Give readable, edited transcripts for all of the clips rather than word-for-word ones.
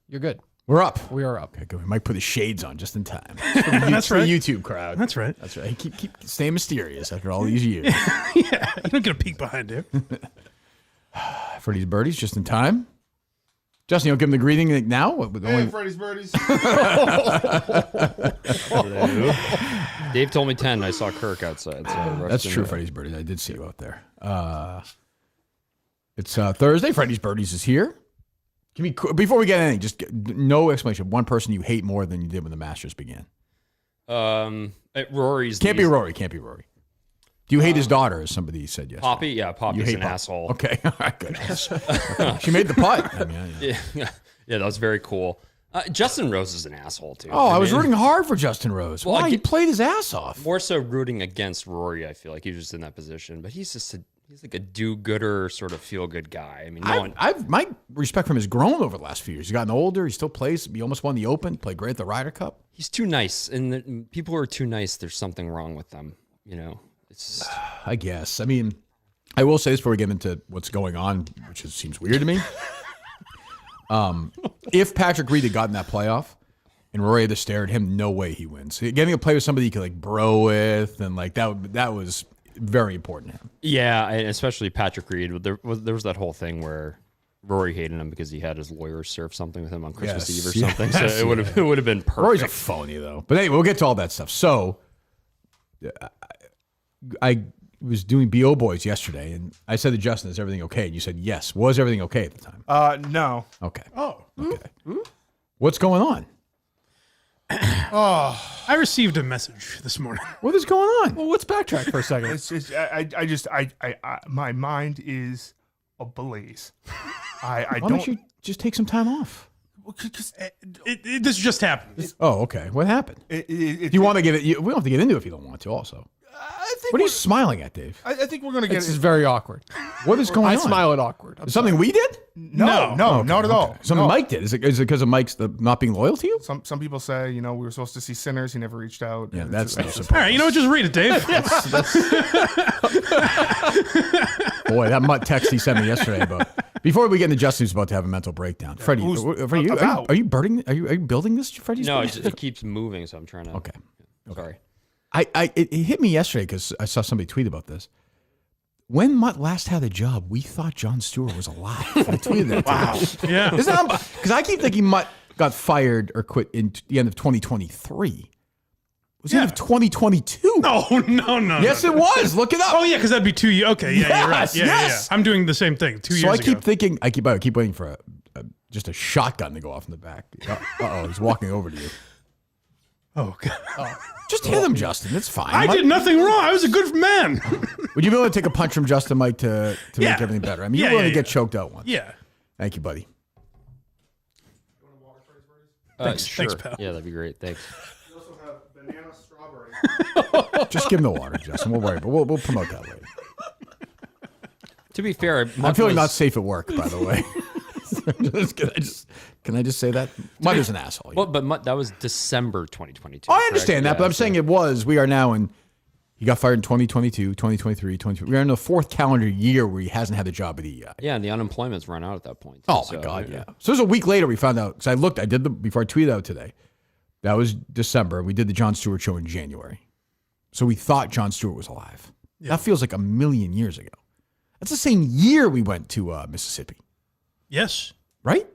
You're good. We're up. We are up. Okay, good. We might put the shades on just in time. That's right. For the YouTube crowd. That's right. That's right. Keep staying mysterious after all these years. Yeah, you don't get a peek behind you. Freddies, Birdies, just in time. Justin, you'll give him the greeting now? Hey, Freddies, Birdies. Dave told me 10. I saw Kirk outside. So That's true, Freddies, Birdies. I did see you out there. It's Thursday. Freddies, Birdies is here. Before we get anything, just no explanation. One person you hate more than you did when the Masters began. Rory's. Can't be Rory. Do you hate his daughter, as somebody said yesterday? Poppy? Yeah, Poppy's an asshole. Okay, all right, good. Okay. She made the putt. I mean, Yeah, that was very cool. Justin Rose is an asshole, too. I was rooting hard for Justin Rose. Well, Why? He played his ass off. More so rooting against Rory, I feel like he was just in that position. But he's like a do-gooder, sort of feel-good guy. I mean, my respect for him has grown over the last few years. He's gotten older. He still plays. He almost won the Open. Played great at the Ryder Cup. He's too nice. And people who are too nice, there's something wrong with them, you know? It's just... I guess. I mean, I will say this before we get into what's going on, which seems weird to me. If Patrick Reed had gotten that playoff and Rory had to stare at him, no way he wins. Getting to play with somebody you could like bro with and like that was very important to him. Yeah, and especially Patrick Reed. There was that whole thing where Rory hated him because he had his lawyer serve something with him on Christmas Eve or something. Yes, so it would have been perfect. Rory's a phony though. But anyway, we'll get to all that stuff. So I was doing BO Boys yesterday, and I said to Justin, "Is everything okay?" And you said yes. Was everything okay at the time? No. Okay. Oh. Okay. What's going on? I received a message this morning. What is going on? Well, let's backtrack for a second. It's just, my mind is ablaze. Why don't you just take some time off? This just happened. Oh, okay. What happened? Do you want to get it? We don't have to get into it if you don't want to. Also, what are you smiling at, Dave? I think we're gonna get. This is very awkward. What is going on? I smile at awkward. Something we did? No, not at all. Something No. Mike did. Is it because of Mike's not being loyal to you? Some people say, we were supposed to see Sinners. He never reached out. Yeah, And that's no it's just- surprise. All right, you know what? Just read it, Dave. Boy, that mutt text he sent me yesterday about. Before we get into Justin, who's about to have a mental breakdown. Freddie, Who's about? are you building this, Freddie? No, it keeps moving, so I'm trying to. Okay. Sorry. It hit me yesterday because I saw somebody tweet about this. When Mutt last had a job, we thought Jon Stewart was alive. I tweeted that. Wow. Yeah. Because I keep thinking Mutt got fired or quit in the end of 2023. Was it end of 2022? No. Yes, it was. Look it up. Oh, yeah, because that'd be 2 years. Okay, yeah, you're right. Yes, Yeah, yes. yeah. I'm doing the same thing 2 years So ago. I keep thinking, I keep waiting for just a shotgun to go off in the back. Uh-oh, he's walking over to you. Oh, God. Just hit him, Justin. It's fine. I did nothing wrong. I was a good man. Would you be willing to take a punch from Justin, Mike, to make Yeah. everything better? I mean, you're Yeah, willing to yeah, get choked out once. Yeah. Thank you, buddy. Thanks, Sure. thanks, pal. Yeah, that'd be great. Thanks. We also have banana strawberry. Just give him the water, Justin. We'll worry, but we'll promote that later. To be fair, I'm feeling not safe at work, by the way. Can I just say that? Mutt is an asshole. Well, but that was December 2022. I understand correct? that, but I'm saying we are now in, he got fired in 2022, 2023, 2023. We're in the fourth calendar year where he hasn't had a job at EI. Yeah, and the unemployment's run out at that point. Oh, my God, yeah. So it was a week later we found out, because before I tweeted out today, that was December. We did the Jon Stewart show in January. So we thought Jon Stewart was alive. Yeah. That feels like a million years ago. That's the same year we went to Mississippi. Yes. Right?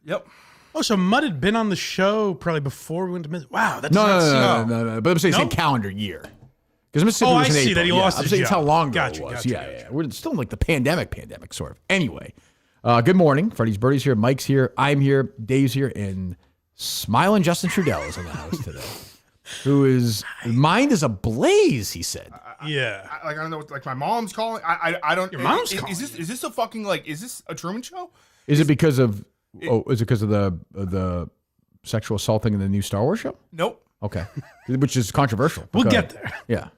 Yep. Oh, so Mutt had been on the show probably before we went to Mississippi. Wow, that's No. But I'm saying same calendar year. Because Mississippi was in I see April. that he lost I'm his saying job. it's how long ago Gotcha, it was. gotcha. Yeah. We're still in like the pandemic sort of. Anyway, good morning. Freddies, Birdies here. Mike's here. I'm here. Dave's here. And smiling Justin Trudell is in the house today. His mind is ablaze, he said. Yeah. I don't know. Like my mom's calling. I don't. Your mom's is calling Is this a fucking is this a Truman Show? Is it because of the sexual assaulting in the new Star Wars show? Nope. Okay. Which is controversial. We'll get there. Yeah.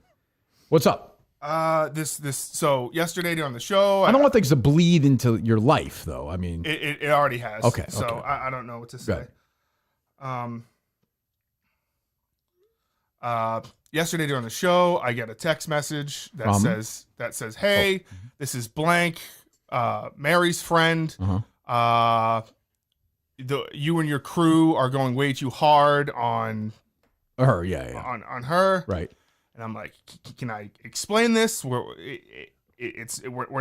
What's up? So yesterday during the show, I don't want things to bleed into your life, though. I mean, it already has. Okay, So okay. I don't know what to say. Yesterday during the show, I get a text message that says, "Hey, this is blank, Mary's friend. you and your crew are going way too hard on Her, yeah. on her. Right. And I'm like, can I explain this? We're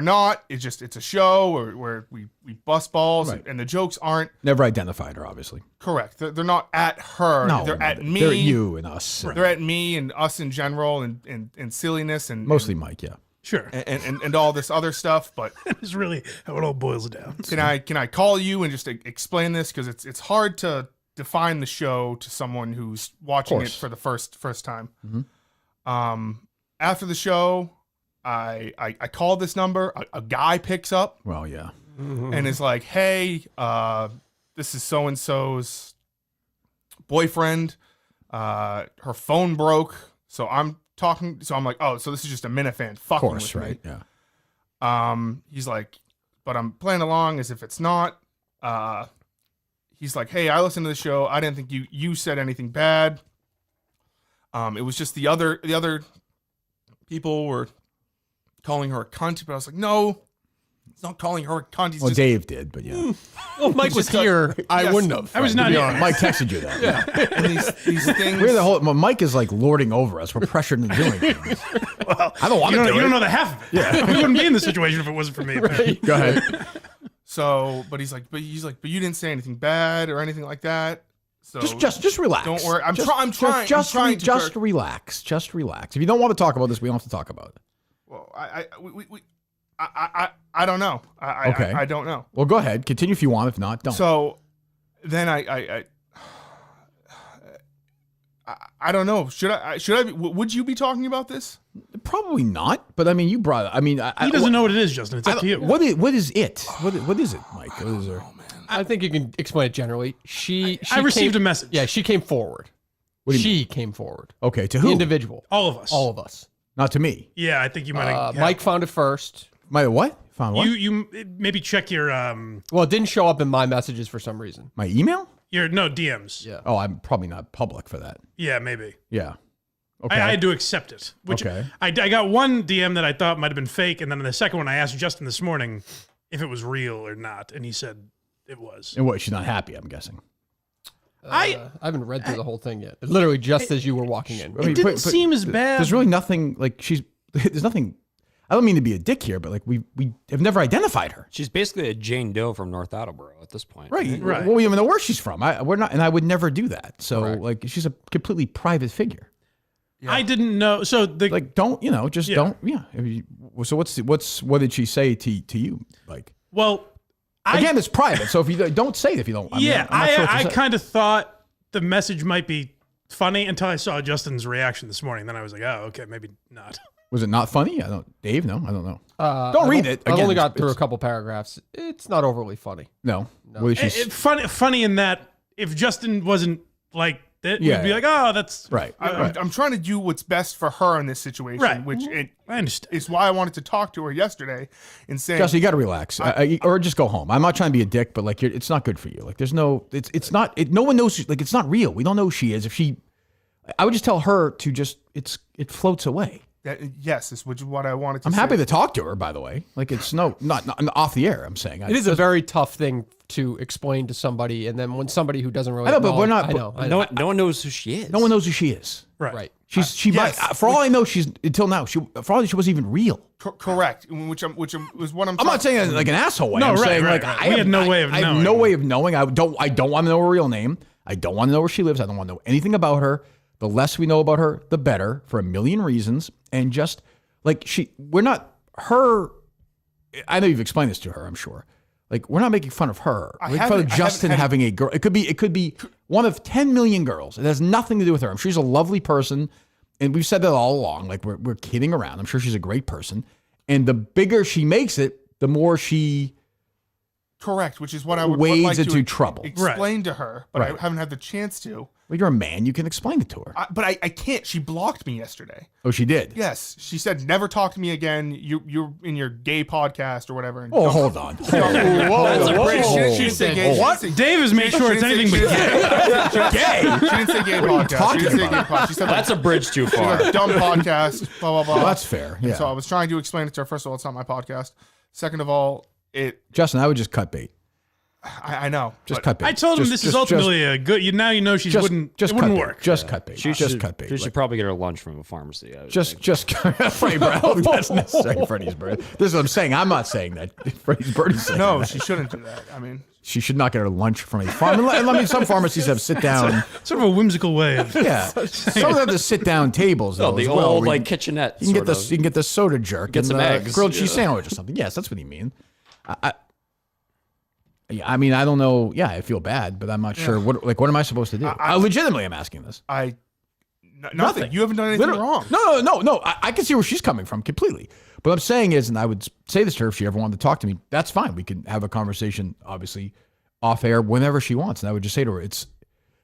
not. It's a show where we bust balls, Right. and the jokes aren't Never identified her, obviously. correct. They're not at her. No, they're at me. They're at you and us. They're at me and us in general, and silliness, and Mostly Mike, yeah. Sure. and all this other stuff. But It's really how it all boils down. can I call you and just explain this, because it's hard to define the show to someone who's watching it for the first time. After the show, I call this number. A guy picks up Well, yeah. and is like, "Hey, this is so and so's boyfriend. Her phone broke, so I'm talking. So I'm like, oh, so this is just a Minifan fucking Of course, with right? me. Yeah. He's like, but I'm playing along as if it's not. He's like, hey, I listened to the show. I didn't think you said anything bad. It was just the other people were calling her a cunt, but I was like, no, he's not calling her a cunt. He's Well, just Dave did, but yeah. Well, if Mike was here, I Yes. wouldn't have. I was not here. Mike texted you that. Yeah. and these things. We're the whole. Well, Mike is like lording over us. We're pressured into doing things. I don't want You to don't, do you it. don't know the half of it. Yeah. We wouldn't be in this situation if it wasn't for me. apparently. Go ahead. So, but he's like, but you didn't say anything bad or anything like that. So Just relax. Don't worry. I'm Just- trying. Just I'm trying to, just Kirk. relax. Just relax. If you don't want to talk about this, we don't have to talk about it. Well, I don't know. Okay. I don't know. Well, go ahead. Continue if you want. If not, don't. So then I don't know. Should I would you be talking about this? Probably not. But I mean, you brought. I mean, He doesn't know what it is, Justin. It's up to you. What is it? What is it, Mike? What is there? I think you can explain it generally. She I received came- a message. Yeah, she came forward. What do you She came forward. Okay, to The who? individual. All of us. All of us. Not to me. Yeah, I think you might have. Mike found it first. My what? Found what? You maybe check your Well, it didn't show up in my messages for some reason. My email? no DMs. Yeah. Oh, I'm probably not public for that. Yeah, maybe. Yeah. Okay. I had to accept it. Which Okay. I got one DM that I thought might have been fake, and then the second one I asked Justin this morning if it was real or not, and he said it was. And what? She's not happy. I'm guessing. I haven't read through the whole thing yet. Literally just as you were walking in. I mean, didn't seem as bad. There's really nothing like she's. There's nothing. I don't mean to be a dick here, but like we have never identified her. She's basically a Jane Doe from North Attleboro at this point. Right. Right. Well, we don't even know where she's from. We're not, and I would never do that. So Correct. like, she's a completely private figure. I didn't know. So the Like, don't just Yeah. don't. Yeah. So what did she say to you? Like, well, again, it's private. So if you don't say it, if you don't. I'm not sure what to I say. kind of thought the message might be funny until I saw Justin's reaction this morning. Then I was like, oh, okay, maybe not. Was it not funny? Dave, no, I don't know. Don't Don't read it. I've Again, only got it's- through a couple paragraphs. It's not overly funny. No. What did she? Funny in that if Justin wasn't like that, Yeah, we'd be yeah. like, oh, that's Right. I'm trying to do what's best for her in this situation, Right. which I understand. is why I wanted to talk to her yesterday and say, Justin, you got to relax, or just go home. I'm not trying to be a dick, but like, it's not good for you. Like, there's no, it's not. No one knows. Like, it's not real. We don't know who she is. If she, I would just tell her to just. It floats away. yes, this is what I wanted to I'm say. happy to talk to her. By the way, like, it's not off the air. I'm saying It is a very tough thing to explain to somebody, and then when somebody who doesn't really I know, but we're acknowledge- not- I know. No one knows who she is. no one knows who she is. Right. She yes. might. For all I know, she's until now. For all I know, she wasn't even real. Correct, which was what I'm. I'm not saying it like an asshole way. No, I'm right, saying right, like right. I We had no way of I have knowing. no way of knowing. I don't want to know her real name. I don't want to know where she lives. I don't want to know anything about her. The less we know about her, the better, for a million reasons. And just like we're not her. I know you've explained this to her, I'm sure. Like, we're not making fun of her. We're making fun of Justin having a girl. It could be one of 10 million girls. It has nothing to do with her. I'm sure she's a lovely person. And we've said that all along. Like, we're kidding around. I'm sure she's a great person. And the bigger she makes it, the more she correct, which is what I would wades like into to trouble. explain to her, but Right. I haven't had the chance to. Well, you're a man. You can explain it to her. But I can't. She blocked me yesterday. Oh, she did? Yes, she said never talk to me again. You're in your gay podcast or whatever. And Oh, don't- hold on. That's a bridge. She didn't say gay. What? She didn't say- Dave has made sure it's she didn't anything say but gay. Gay? She didn't say gay podcast. She talking didn't say gay about? podcast. She said That's a bridge too far. like, dumb podcast. Blah blah blah. Well, that's fair. Yeah. So I was trying to explain it to her. First of all, it's not my podcast. Second of all, it Justin, I would just cut bait. I know. Just but cut bait. I told him this is ultimately a good. Now you know she wouldn't. It wouldn't work. Just cut bait. Just cut bait. She should probably get her lunch from a pharmacy. I would think. Just Freddie Bird. That's necessary. Freddie's Bird. This is what I'm saying. I'm not saying that. Freddie's Bird is saying No, that. she shouldn't do that. I mean, She should not get her lunch from a farm. I mean, some pharmacies have sit down. Sort of a whimsical way of. Yeah, some of them have the sit down tables. Oh, Though, the as well, old where like kitchenette. you can get sort the of. you can get the soda jerk Get and some the eggs. grilled cheese Yeah. sandwich or something. Yes, that's what you mean. I mean, I don't know. Yeah, I feel bad, but I'm not sure. What am I supposed to do? I legitimately am asking this. nothing. You haven't done anything Literally. wrong. No. I can see where she's coming from completely. But what I'm saying is, and I would say this to her if she ever wanted to talk to me, that's fine. We can have a conversation, obviously, off air whenever she wants. And I would just say to her, it's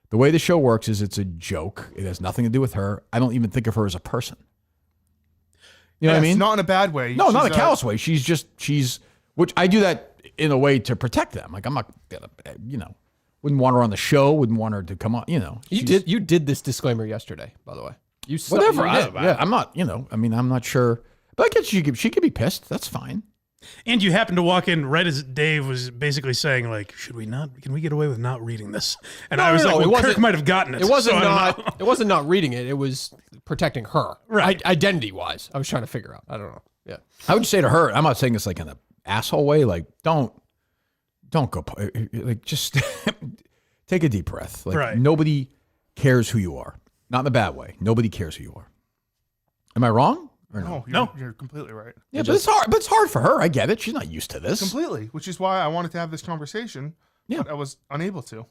the way the show works is it's a joke. It has nothing to do with her. I don't even think of her as a person. You know what I mean? Not in a bad way. No, not She's a callous way. She's which I do that in a way to protect them. Like I'm not gonna, wouldn't want her on the show, wouldn't want her to come on, You did this disclaimer yesterday, by the way. Whatever. You did, yeah. I'm not, I mean, I'm not sure. But I guess she could be pissed. That's fine. And you happened to walk in right as Dave was basically saying, like, should we not? Can we get away with not reading this? And I was like, well, Kirk might have gotten it. It wasn't so I don't know. It wasn't not reading it. It was protecting her, Right. Identity wise. I was trying to figure out. I don't know. Yeah. I would just say to her, I'm not saying this like in an asshole way. Like, don't go. Like, just take a deep breath. Like, Right. Nobody cares who you are. Not in a bad way. Nobody cares who you are. Am I wrong? Or no? No, you're completely right. Yeah, but it's hard. But it's hard for her. I get it. She's not used to this. Completely, which is why I wanted to have this conversation. Yeah. But I was unable to.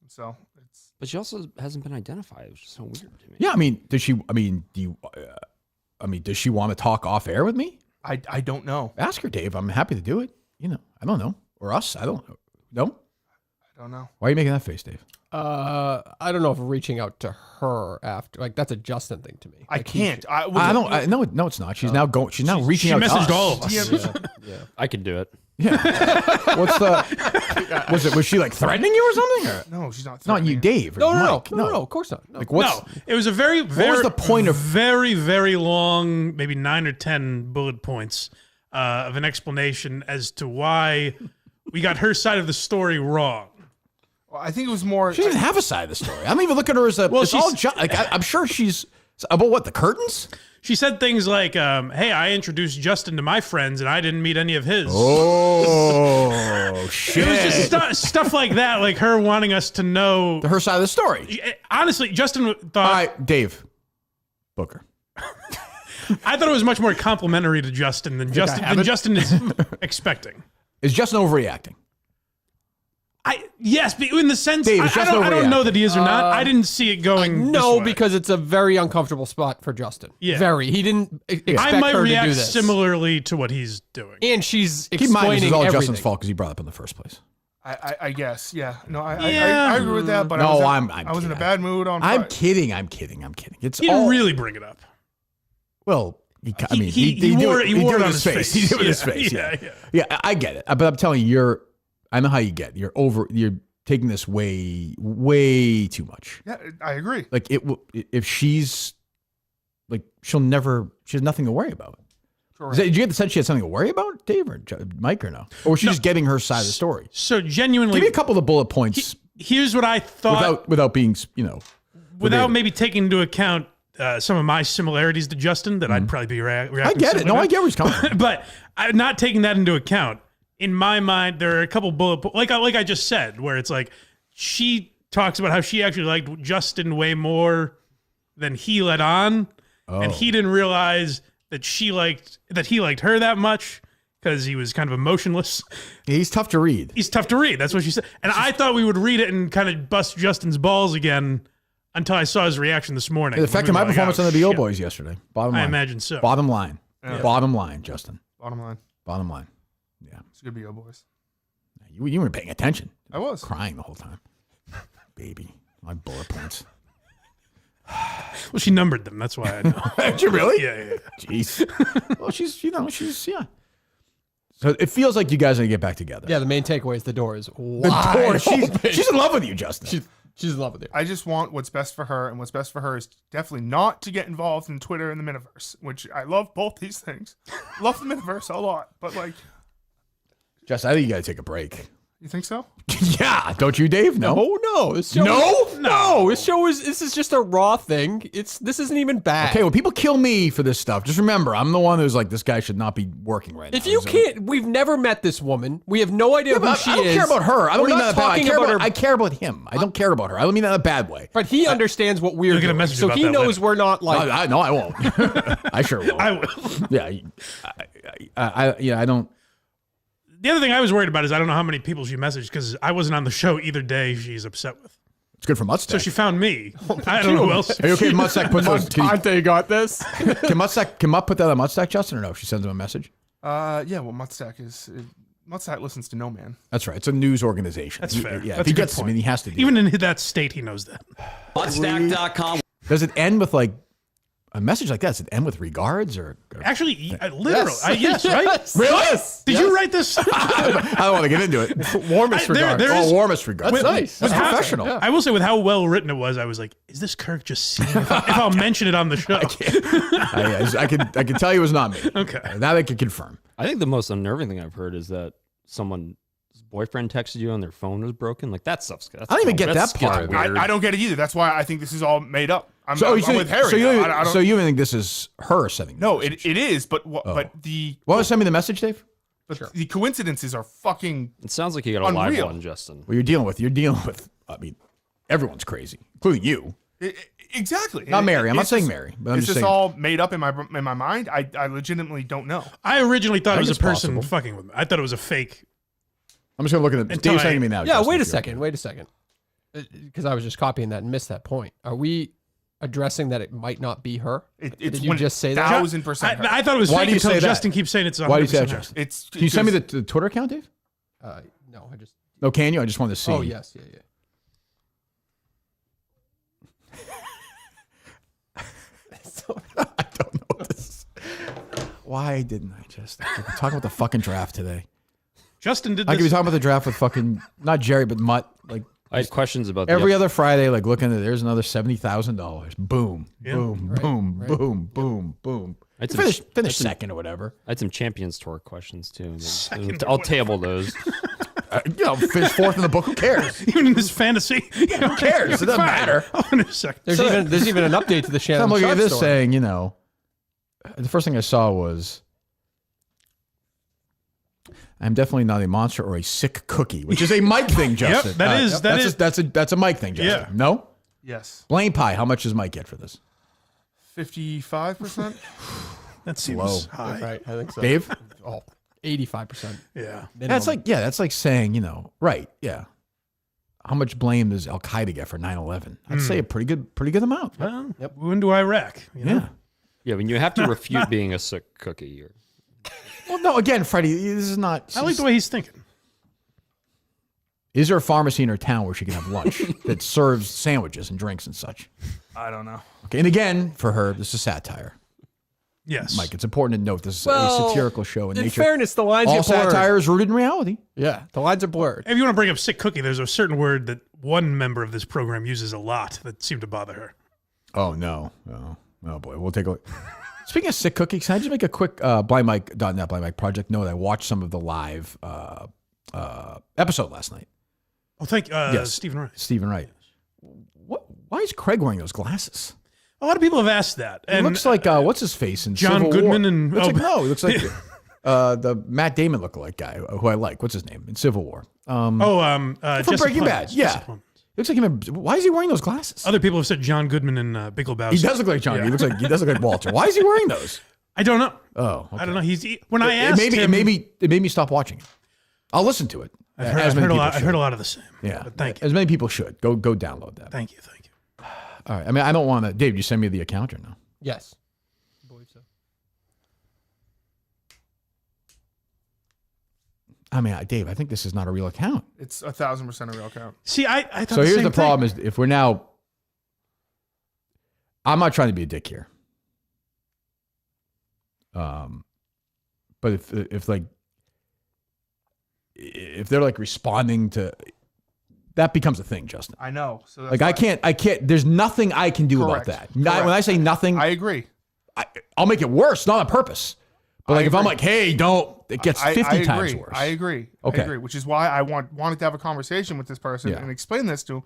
So it's But she also hasn't been identified, which is so weird to me. Yeah, I mean, does she? I mean, does she want to talk off air with me? I don't know. Ask her, Dave. I'm happy to do it. I don't know. Or us. I don't know. No? I don't know. Why are you making that face, Dave? I don't know if reaching out to her after, like, that's a Justin thing to me. I can't. I don't. No, it's not. She's now going. She's now reaching She out. to messaged us. all of us. Yeah. I could do it. Yeah. What's the? Was she like threatening you or something? Or? No, she's not. Not you, threatening. Dave. Or No, Mike. no, of course not. No. Like what's? No, it was a very, very. was the point of- very, very long, maybe 9 or 10 bullet points of an explanation as to why we got her side of the story wrong. Well, I think it was more. She doesn't have a side of the story. I don't even look at her as a. Well, it's all she's- I'm sure she's about what the curtains. She said things like, "Hey, I introduced Justin to my friends, and I didn't meet any of his." Oh shit! It was just stuff like that, like her wanting us to know. Her side of the story. Honestly, Justin All thought. right, Dave. Booker. I thought it was much more complimentary to Justin than Justin is expecting. Is Justin overreacting? Yes, but in the sense, Dave, I it's just don't know overreacting. that he is or not. I didn't see it going. No, this way. because it's a very uncomfortable spot for Justin. Yeah. Very. He didn't expect I might her to do react this. similarly to what he's doing. And she's Keep in mind, explaining this is all everything. Justin's fault because he brought it up in the first place. I guess. Yeah. No, I agree with that. But No, I I'm was in a kidding. bad mood on. I'm Friday. kidding. It's He all didn't really bring it up. well. He He wore it on his face. He did it with his Yeah, face. yeah. Yeah, I get it. But I'm telling you, I know how you get. You're taking this way too much. Yeah, I agree. Like if she's like she has nothing to worry about. Correct. Did you get the sense she had something to worry about, Dave or Mike, or no? Or was she just getting her side of the story? So genuinely, Give me a couple of the bullet points here's what I thought without being, without maybe taking into account some of my similarities to Justin that I'd probably be reacting. I get it. similar No, to. I get where he's coming from. But not taking that into account, in my mind, there are a couple bullet points, like I just said, where it's like she talks about how she actually liked Justin way more than he let on, and he didn't realize that he liked her that much because he was kind of emotionless. He's tough to read. He's tough to read. That's what she said, and I thought we would read it and kind of bust Justin's balls again until I saw his reaction this morning. It affected my We were like, performance oh, on the BO shit. Boys yesterday. Bottom line. I imagine so. Bottom line. Bottom line, Justin. Bottom line, Bottom line. Yeah. it's good to be boys. You weren't paying attention. I was. Crying the whole time. Baby. My bullet points. Well, she numbered them. That's why I know. Did you really? Yeah. Jeez. Well, she's, yeah. So it feels like you guys are going to get back together. Yeah, the main takeaway is the door is The wide door, she's open. in love with you, Justin. She's in love with you. I just want what's best for her, and what's best for her is definitely not to get involved in Twitter and the metaverse, which I love both these things. Love the metaverse a lot, but like, Justin, I think you got to take a break. You think so? Yeah, don't you, Dave? No. Oh no! This show no. This is just a raw thing. This isn't even bad. Okay, well, people kill me for this stuff. Just remember, I'm the one who's like, this guy should not be working right now. If you can't, we've never met this woman. We have no idea who she is. I don't care about her. I don't We're mean not that bad. I talking care about him. I don't care about her. I don't mean that in a bad way. But he understands what we're You'll get a doing, message so about he that knows later. we're not like. I won't. I sure will. I will. Yeah, I don't. The other thing I was worried about is I don't know how many people she messaged because I wasn't on the show either day she's upset with. It's good for Mustang. So she found me. I don't know who else. Are you okay if Mustang puts those? Monte got this. Can Mutt put that on Mustang, Justin, or no? If she sends him a message. Yeah. Well, Mutstack listens to no man. That's right. It's a news organization. That's fair. Yeah, That's if he a good gets, point. I mean, he has to do Even it. in that state, he knows that. Buttstack.com. Does it end with like a message like that? Does it end with regards or? Actually, literally, yes, right? Really? Yes. Did you write this? I don't want to get into it. Warmest regards. there is- Warmest regards. That's nice. That's how- professional. Yeah. I will say, with how well written it was, I was like, "Is this Kirk just seeing if I'll mention it on the show?" I can tell you it was not me. Okay. That I can confirm. I think the most unnerving thing I've heard is that someone's boyfriend texted you and their phone was broken. Like that stuff's. I don't even get that part of it. I don't get it either. That's why I think this is all made up. I'm So with Harry. So you, I don't, so you think this is her sending? no, it is. But the Want to send me the message, Dave? the coincidences are fucking. It sounds like you got a live Unreal. one, Justin. Well, you're dealing with. I mean, everyone's crazy, including you. Exactly. Not Mary. I'm not It's saying just- Mary, but I'm it's just just saying. all made up in my mind. I legitimately don't know. I originally thought it was a it's person possible. fucking with me. I thought it was a fake. I'm just gonna look at it. Until Dave's I- sending me now. Yeah, Justin, wait a if you're second. Wait a second. Because I was just copying that and missed that point. Are we addressing that it might not be her? It's Did you when just say that? 1,000% her. I thought it was Why fake do you until say that? Justin keeps saying it's 100% Why do you say that, her. Justin? It's. Can you send me because- the Twitter account, Dave? No, I just. No, can you? I just wanted to see. Oh yes, yeah. I don't know this. Why didn't I just talk about the fucking draft today? Justin did I could be this. talking about the draft with fucking not Jerry but Mutt. Like I had questions about every the, other Friday, like looking at there's another $70,000. Boom, Yeah. boom, Right, boom, right. boom, boom, boom. I had some- Finish second or whatever. I had some Champions Tour questions too. Second or I'll table those. Finish fourth in the book. Who cares? Even in this fantasy. Who cares? It doesn't matter. In a second. There's even an update to the Shannon. I'm looking at Sharp this story. saying, the first thing I saw was, I'm definitely not a monster or a sick cookie, which is a Mike thing, Justin. That's a Mike thing, Justin. Yeah. No? Yes. Blame pie. How much does Mike get for this? 55%. That seems Low. high. Right, I think so. Dave? Oh, 85%. Yeah. That's like saying, right, yeah. How much blame does Al Qaeda get for 9/11? I'd say a pretty good amount. Well, when do Iraq? You know? Yeah. Yeah, when you have to refute being a sick cookie. Well, no, again, Freddie, this is not. I like the way he's thinking. Is there a pharmacy in her town where she can have lunch that serves sandwiches and drinks and such? I don't know. Okay, and again, for her, this is satire. Yes. Mike, it's important to note this is Well, a satirical show in In nature. fairness, the lines All get blurred. satire is rooted in reality. Yeah, the lines are blurred. If you want to bring up sick cookie, there's a certain word that one member of this program uses a lot that seemed to bother her. Oh, no. Oh boy. We'll take a look. Speaking of sick cookie, can I just make a quick blindmike.net Blind Mike project note? I watched some of the live episode last night. Oh, thank Yes. Stephen Wright. Stephen Wright. Why is Craig wearing those glasses? A lot of people have asked that. It looks like what's his face in John Civil Goodman War. and- Looks oh, like, no, it looks like the Matt Damon lookalike guy who I like. What's his name in Civil War? from From Breaking Bad. Yeah, looks like him. Why is he wearing those glasses? Other people have said John Goodman and Big Lebowski. He does look like John. Yeah. He does look like Walter. Why is he wearing those? I don't know. Oh, okay. I don't know. When I asked him, it made me stop watching it. I'll listen to it. I've as heard many a people lot. I've should. heard a lot of the same. Yeah, But thank you. As many people should go download that. Thank you. All right. I mean, I don't want to. Dave, you send me the account or no? Yes. I believe so. I mean, Dave, I think this is not a real account. It's 1,000% a real count. See, I thought So the here's same the problem: thing. is if we're now, I'm not trying to be a dick here. But if they're like responding to, that becomes a thing, Justin. I know. So that's Like why- I can't. There's nothing I can do Correct. about that. Correct. When I say nothing, I agree. I'll make it worse, not on purpose. But I like if I'm agree. like, hey, don't it gets 50 times agree. worse. I agree. Okay. I agree, which is why I wanted to have a conversation with this person Yeah. and explain this to him.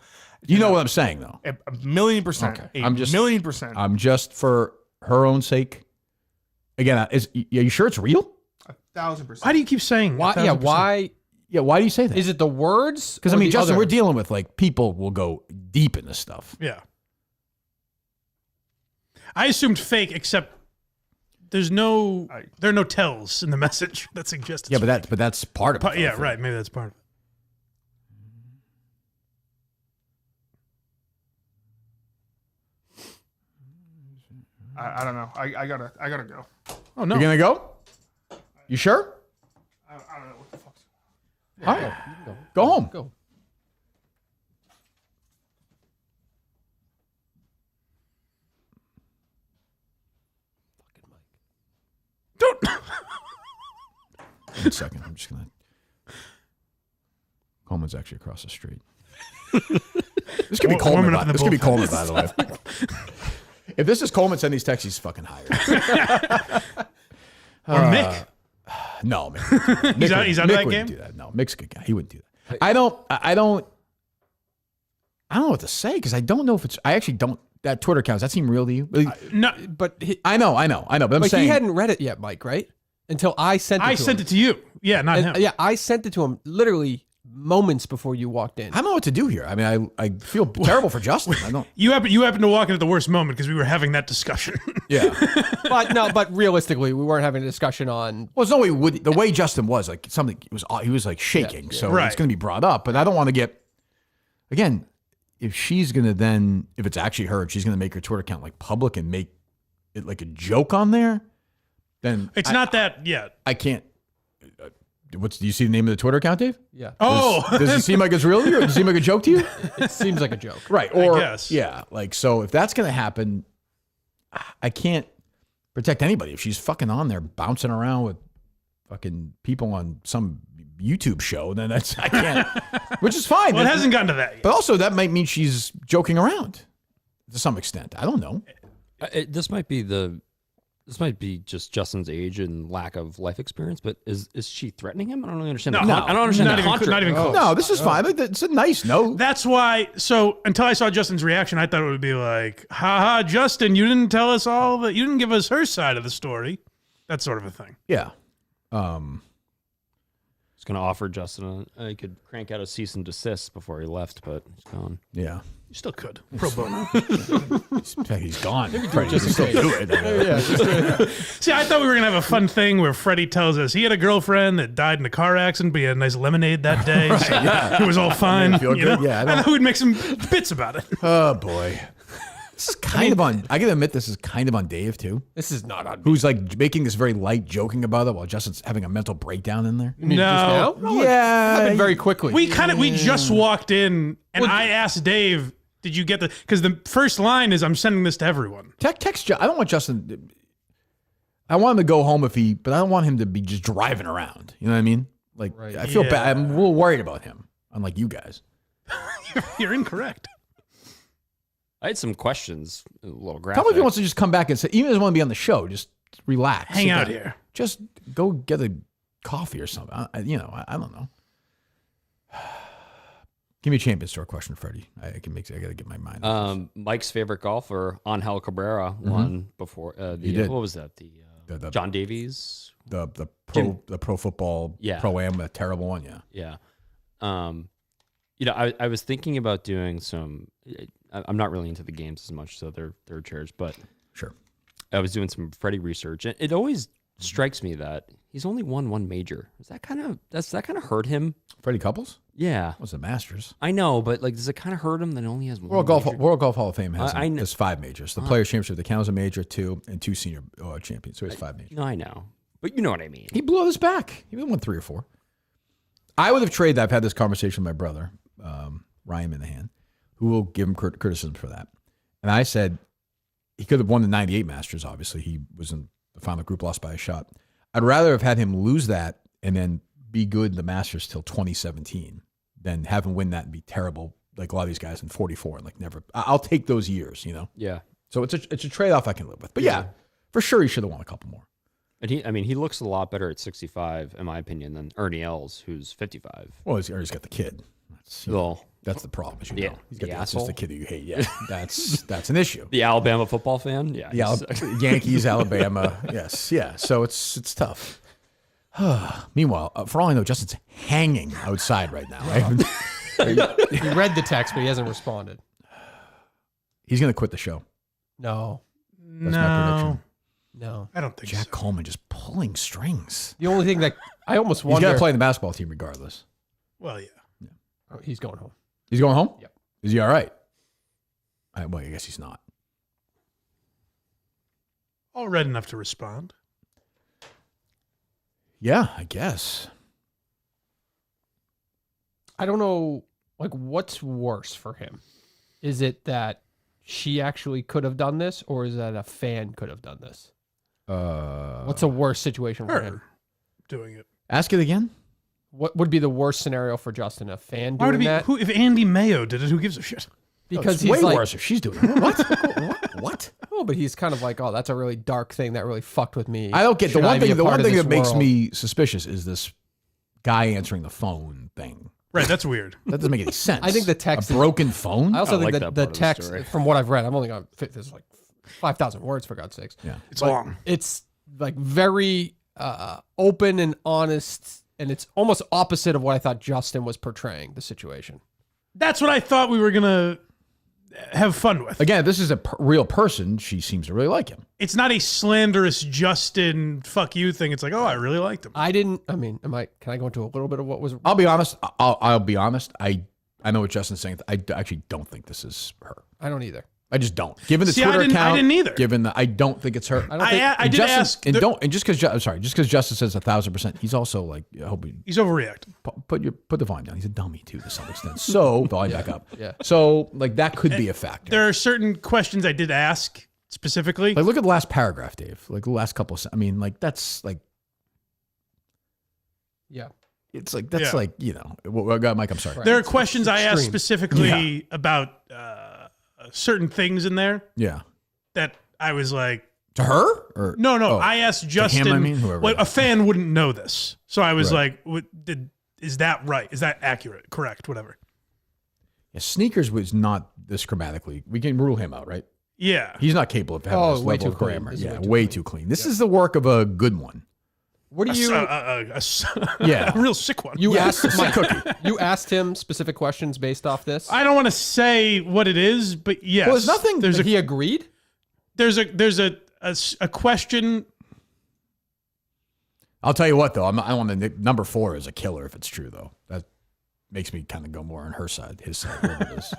You know what I'm saying, though. A million%. Okay. A million%. I'm just for her own sake. Again, are you sure it's real? 1,000%. Why do you keep saying Why? Yeah. 1,000%? Why Yeah, why do you say that? is it? The words? Because, I or mean, the Justin, other? we're dealing with, like, people will go deep in this stuff. Yeah. I assumed fake, except there are no tells in the message that suggests. Yeah, it's but that's part of it. yeah, right. Maybe that's part of it. I don't know. I gotta go. Oh no. You're going to go? You sure? I don't know what the fuck's. All right. Go home. Go. Don't. 1 second. I'm just going to. Coleman's actually across the street. This could be Coleman. Warming up in the This could be bullpen. Coleman, by the way. If this is Coleman sending these texts, he's fucking hired. Or Mick. No, Mick. He's out of that wouldn't game? do that. No, Mick's a good guy. He wouldn't do that. I don't know what to say because I don't know if it's. I actually don't. That Twitter account, does that seem real to you? No, But I know. But I'm saying he hadn't read it yet, Mike. Right? Until I sent it. I to sent him. it to you. Yeah, not him. Yeah, I sent it to him literally moments before you walked in. I don't know what to do here. I mean, I feel terrible for Justin. I don't. You happen to walk in at the worst moment because we were having that discussion. Yeah. But realistically, we weren't having a discussion on. Well, there's no way would the way Justin was like something. He was like shaking, so Right. it's going to be brought up. But I don't want to get again. If she's going to then, if it's actually her, she's going to make her Twitter account like public and make it like a joke on there. Then It's not that yet. I can't. Do you see the name of the Twitter account, Dave? Yeah, Oh, Does it seem like it's real to you? Or does it seem like a joke to you? it seems like a joke. Right. Or guess. yeah, like so if that's gonna happen, I can't protect anybody. If she's fucking on there bouncing around with fucking people on some YouTube show, then I can't. Which is fine. well, it hasn't gotten to that yet. But also that might mean she's joking around to some extent. I don't know. This might be just Justin's age and lack of life experience, but is she threatening him? I don't really understand. No, I don't understand not the even, contract. not even close. No, this is fine. It's a nice note. That's why. So until I saw Justin's reaction, I thought it would be like, "Ha ha, Justin, you didn't tell us all that. You didn't give us her side of the story." That sort of a thing. Yeah. He's going to offer Justin he could crank out a cease and desist before he left, but he's gone. Yeah. You still could. Pro bono. He's gone. Freddie, you can still do it. See, I thought we were gonna have a fun thing where Freddie tells us he had a girlfriend that died in a car accident, but he had a nice lemonade that day. So it was all fine. feel You good? know? Yeah, I I don't- thought we'd make some bits about it. Oh boy. This is kind of on. I gotta admit, this is kind of on Dave too, This is not on. who's like making this very light joking about it while Justin's having a mental breakdown in there. No, Happened very quickly. we just walked in, and I asked Dave, "Did you get the?" Because the first line is, "I'm sending this to everyone." Text. I don't want Justin. I want him to go home but I don't want him to be just driving around. You know what I mean? Like I feel Yeah. bad. I'm a little worried about him, unlike you guys. You're incorrect. I had some questions, a little graphic. Tell me if he wants to just come back and say, even if he doesn't want to be on the show, just relax. Hang Sit out down. here. Just go get a coffee or something. I don't know. Give me a Champion Store question, Freddie. I got to get my mind. Mike's favorite golfer, Angel Cabrera, won before He did. what was that? The John Davies? the Jim- pro football pro-am, that terrible one, yeah. Yeah. I was thinking about doing some. I'm not really into the games as much, so they're chairs. But Sure. I was doing some Freddie research, and it always strikes me that he's only won one major. Does that kind of hurt him? Freddie Couples? Yeah, What's the Masters? I know, but like, does it kind of hurt him that he only has one? World Golf major? Hall of Fame has, I know. has 5 majors. The Players Championship, the count as a major, 2, and 2 senior champions. So he has 5 majors. No, I know, but you know what I mean. He blew this back. He won 3 or 4. I would have traded that. I've had this conversation with my brother, Ryan Minahan, who will give him criticism for that. And I said he could have won the 98 Masters, obviously. He was in the final group, lost by a shot. I'd rather have had him lose that and then be good in the Masters till 2017 than have him win that and be terrible like a lot of these guys in 44 and like never. I'll take those years, Yeah, So it's a trade-off I can live with. But yeah, for sure he should have won a couple more. And he looks a lot better at 65, in my opinion, than Ernie Els, who's 55. Well, he's got the kid. That's the problem. As you know. He's got the that's asshole. just the kid that you hate. Yeah, that's an issue. The Alabama football fan? Yeah. Yankees, Alabama. Yes, yeah. So it's tough. Meanwhile, for all I know, Justin's hanging outside right now. Right? He read the text, but he hasn't responded. He's going to quit the show. No, That's my prediction. no. I don't think Jack so. Coleman just pulling strings. The only thing that I almost He's wonder. got to play in the basketball team regardless. Well, yeah. Oh, he's going home. He's going home? Yep. Is he all right? Well, I guess he's not. All red enough to respond. Yeah, I guess. I don't know, like, what's worse for him? Is it that she actually could have done this, or is that a fan could have done this? What's a worse situation for him? Her doing it. Ask it again. What would be the worst scenario for Justin? A fan Why would doing it be? that? Who, if Andy Mayo did it, who gives a shit? Because it's he's way like, worse if she's doing it. What? What? oh, but he's kind of like, oh, that's a really dark thing that really fucked with me. I don't get the Should I one be thing. a The part one of thing this that makes world? me suspicious is this guy answering the phone thing. Right, that's weird. That doesn't make any sense. I think the text a is- broken phone. I also I think like that that the part of the text, story. from what I've read, I'm only going to fit this like 5,000 words for God's sakes. Yeah. It's long. It's like very open and honest, and it's almost opposite of what I thought Justin was portraying the situation. That's what I thought we were gonna have fun with. Again, if this is a real person, she seems to really like him. It's not a slanderous Justin fuck you thing. It's like, oh, I really liked him. I mean, can I go into a little bit of what was? I'll be honest. I'll be honest. I know what Justin's saying. I actually don't think this is her. I don't either. I just don't. Given the See, I Twitter didn't- I account, didn't either. Given that, I don't think it's her. I don't think I And did Justin, ask. and don't, and just because Justin says 1,000%, he's also like, I hope you He's overreacting. put the volume down. He's a dummy too to some extent. So volume back up. yeah. So like that could be a factor. There are certain questions I did ask specifically. Like look at the last paragraph, Dave. Like the last couple of. I mean, like that's like Yeah. it's like that's Yeah. like Mike. I'm sorry. Right. There are It's questions I asked extreme. specifically about certain things in there Yeah. that I was like, To her or no. Oh, I asked Justin. him, I mean, whoever. Well, a fan wouldn't know this, so I was Right. like, is that right? Is that accurate? Correct? Whatever. Yeah, Sneakers was not this grammatically. We can rule him out, right? Yeah. He's not capable of having Oh, this way level too of clean. grammar. This is Yeah, way way too too clean. This is the work of a good one. What do you? Yeah. a real sick one. You asked Sick cookie. You asked him specific questions based off this. I don't want to say what it is, but yes. Well, there's nothing- There's He agreed. there's a question. I'll tell you what, though. I want to. Number 4 is a killer if it's true, though. That makes me kind of go more on her side, his side. Whatever it is.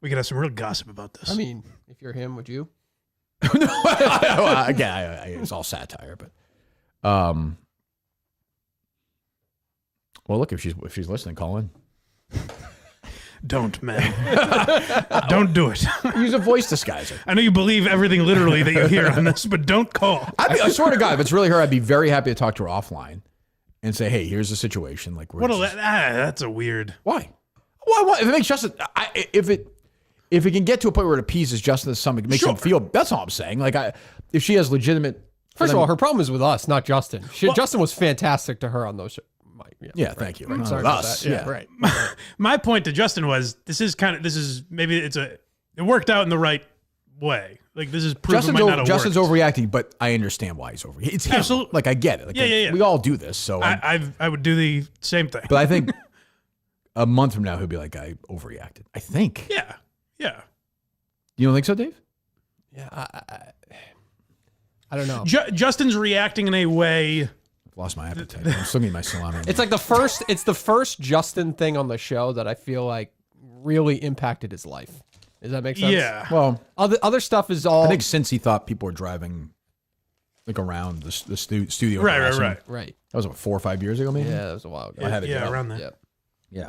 We could have some real gossip about this. I mean, if you're him, would you? Again, it's all satire, but well, look if she's listening, call in. Don't, man. Don't do it. Use a voice disguiser. I know you believe everything literally that you hear on this, but don't call. I swear to God, if it's really her, I'd be very happy to talk to her offline and say, "Hey, here's the situation." Like, That's a weird. why? Why? If it makes Justin, if it can get to a point where it appeases Justin to some, it makes him feel. That's all I'm saying. Like, if she has legitimate. First of all, her problem is with us, not Justin. Justin was fantastic to her on those. Yeah, thank you. Sorry With about us, that. Yeah, right. My point to Justin was maybe it worked out in the right way. Like this is proven Justin's overreacting, but I understand why he's overreacting. It's him. Absolutely. Like I get it. Like, Yeah. We all do this. So, I would do the same thing. but I think a month from now he'll be like, I overreacted. I think. Yeah. You don't think so, Dave? Yeah, I don't know. Justin's reacting in a way. I've lost my appetite. I'm still getting my salami. It's like it's the first Justin thing on the show that I feel like really impacted his life. Does that make sense? Yeah. well, Other stuff is all I think since he thought people were driving like around the studio. harassing him. right. That was what, 4 or 5 years ago, maybe. Yeah, that was a while ago. I had to get Yeah, up. around that. Yeah. Yeah.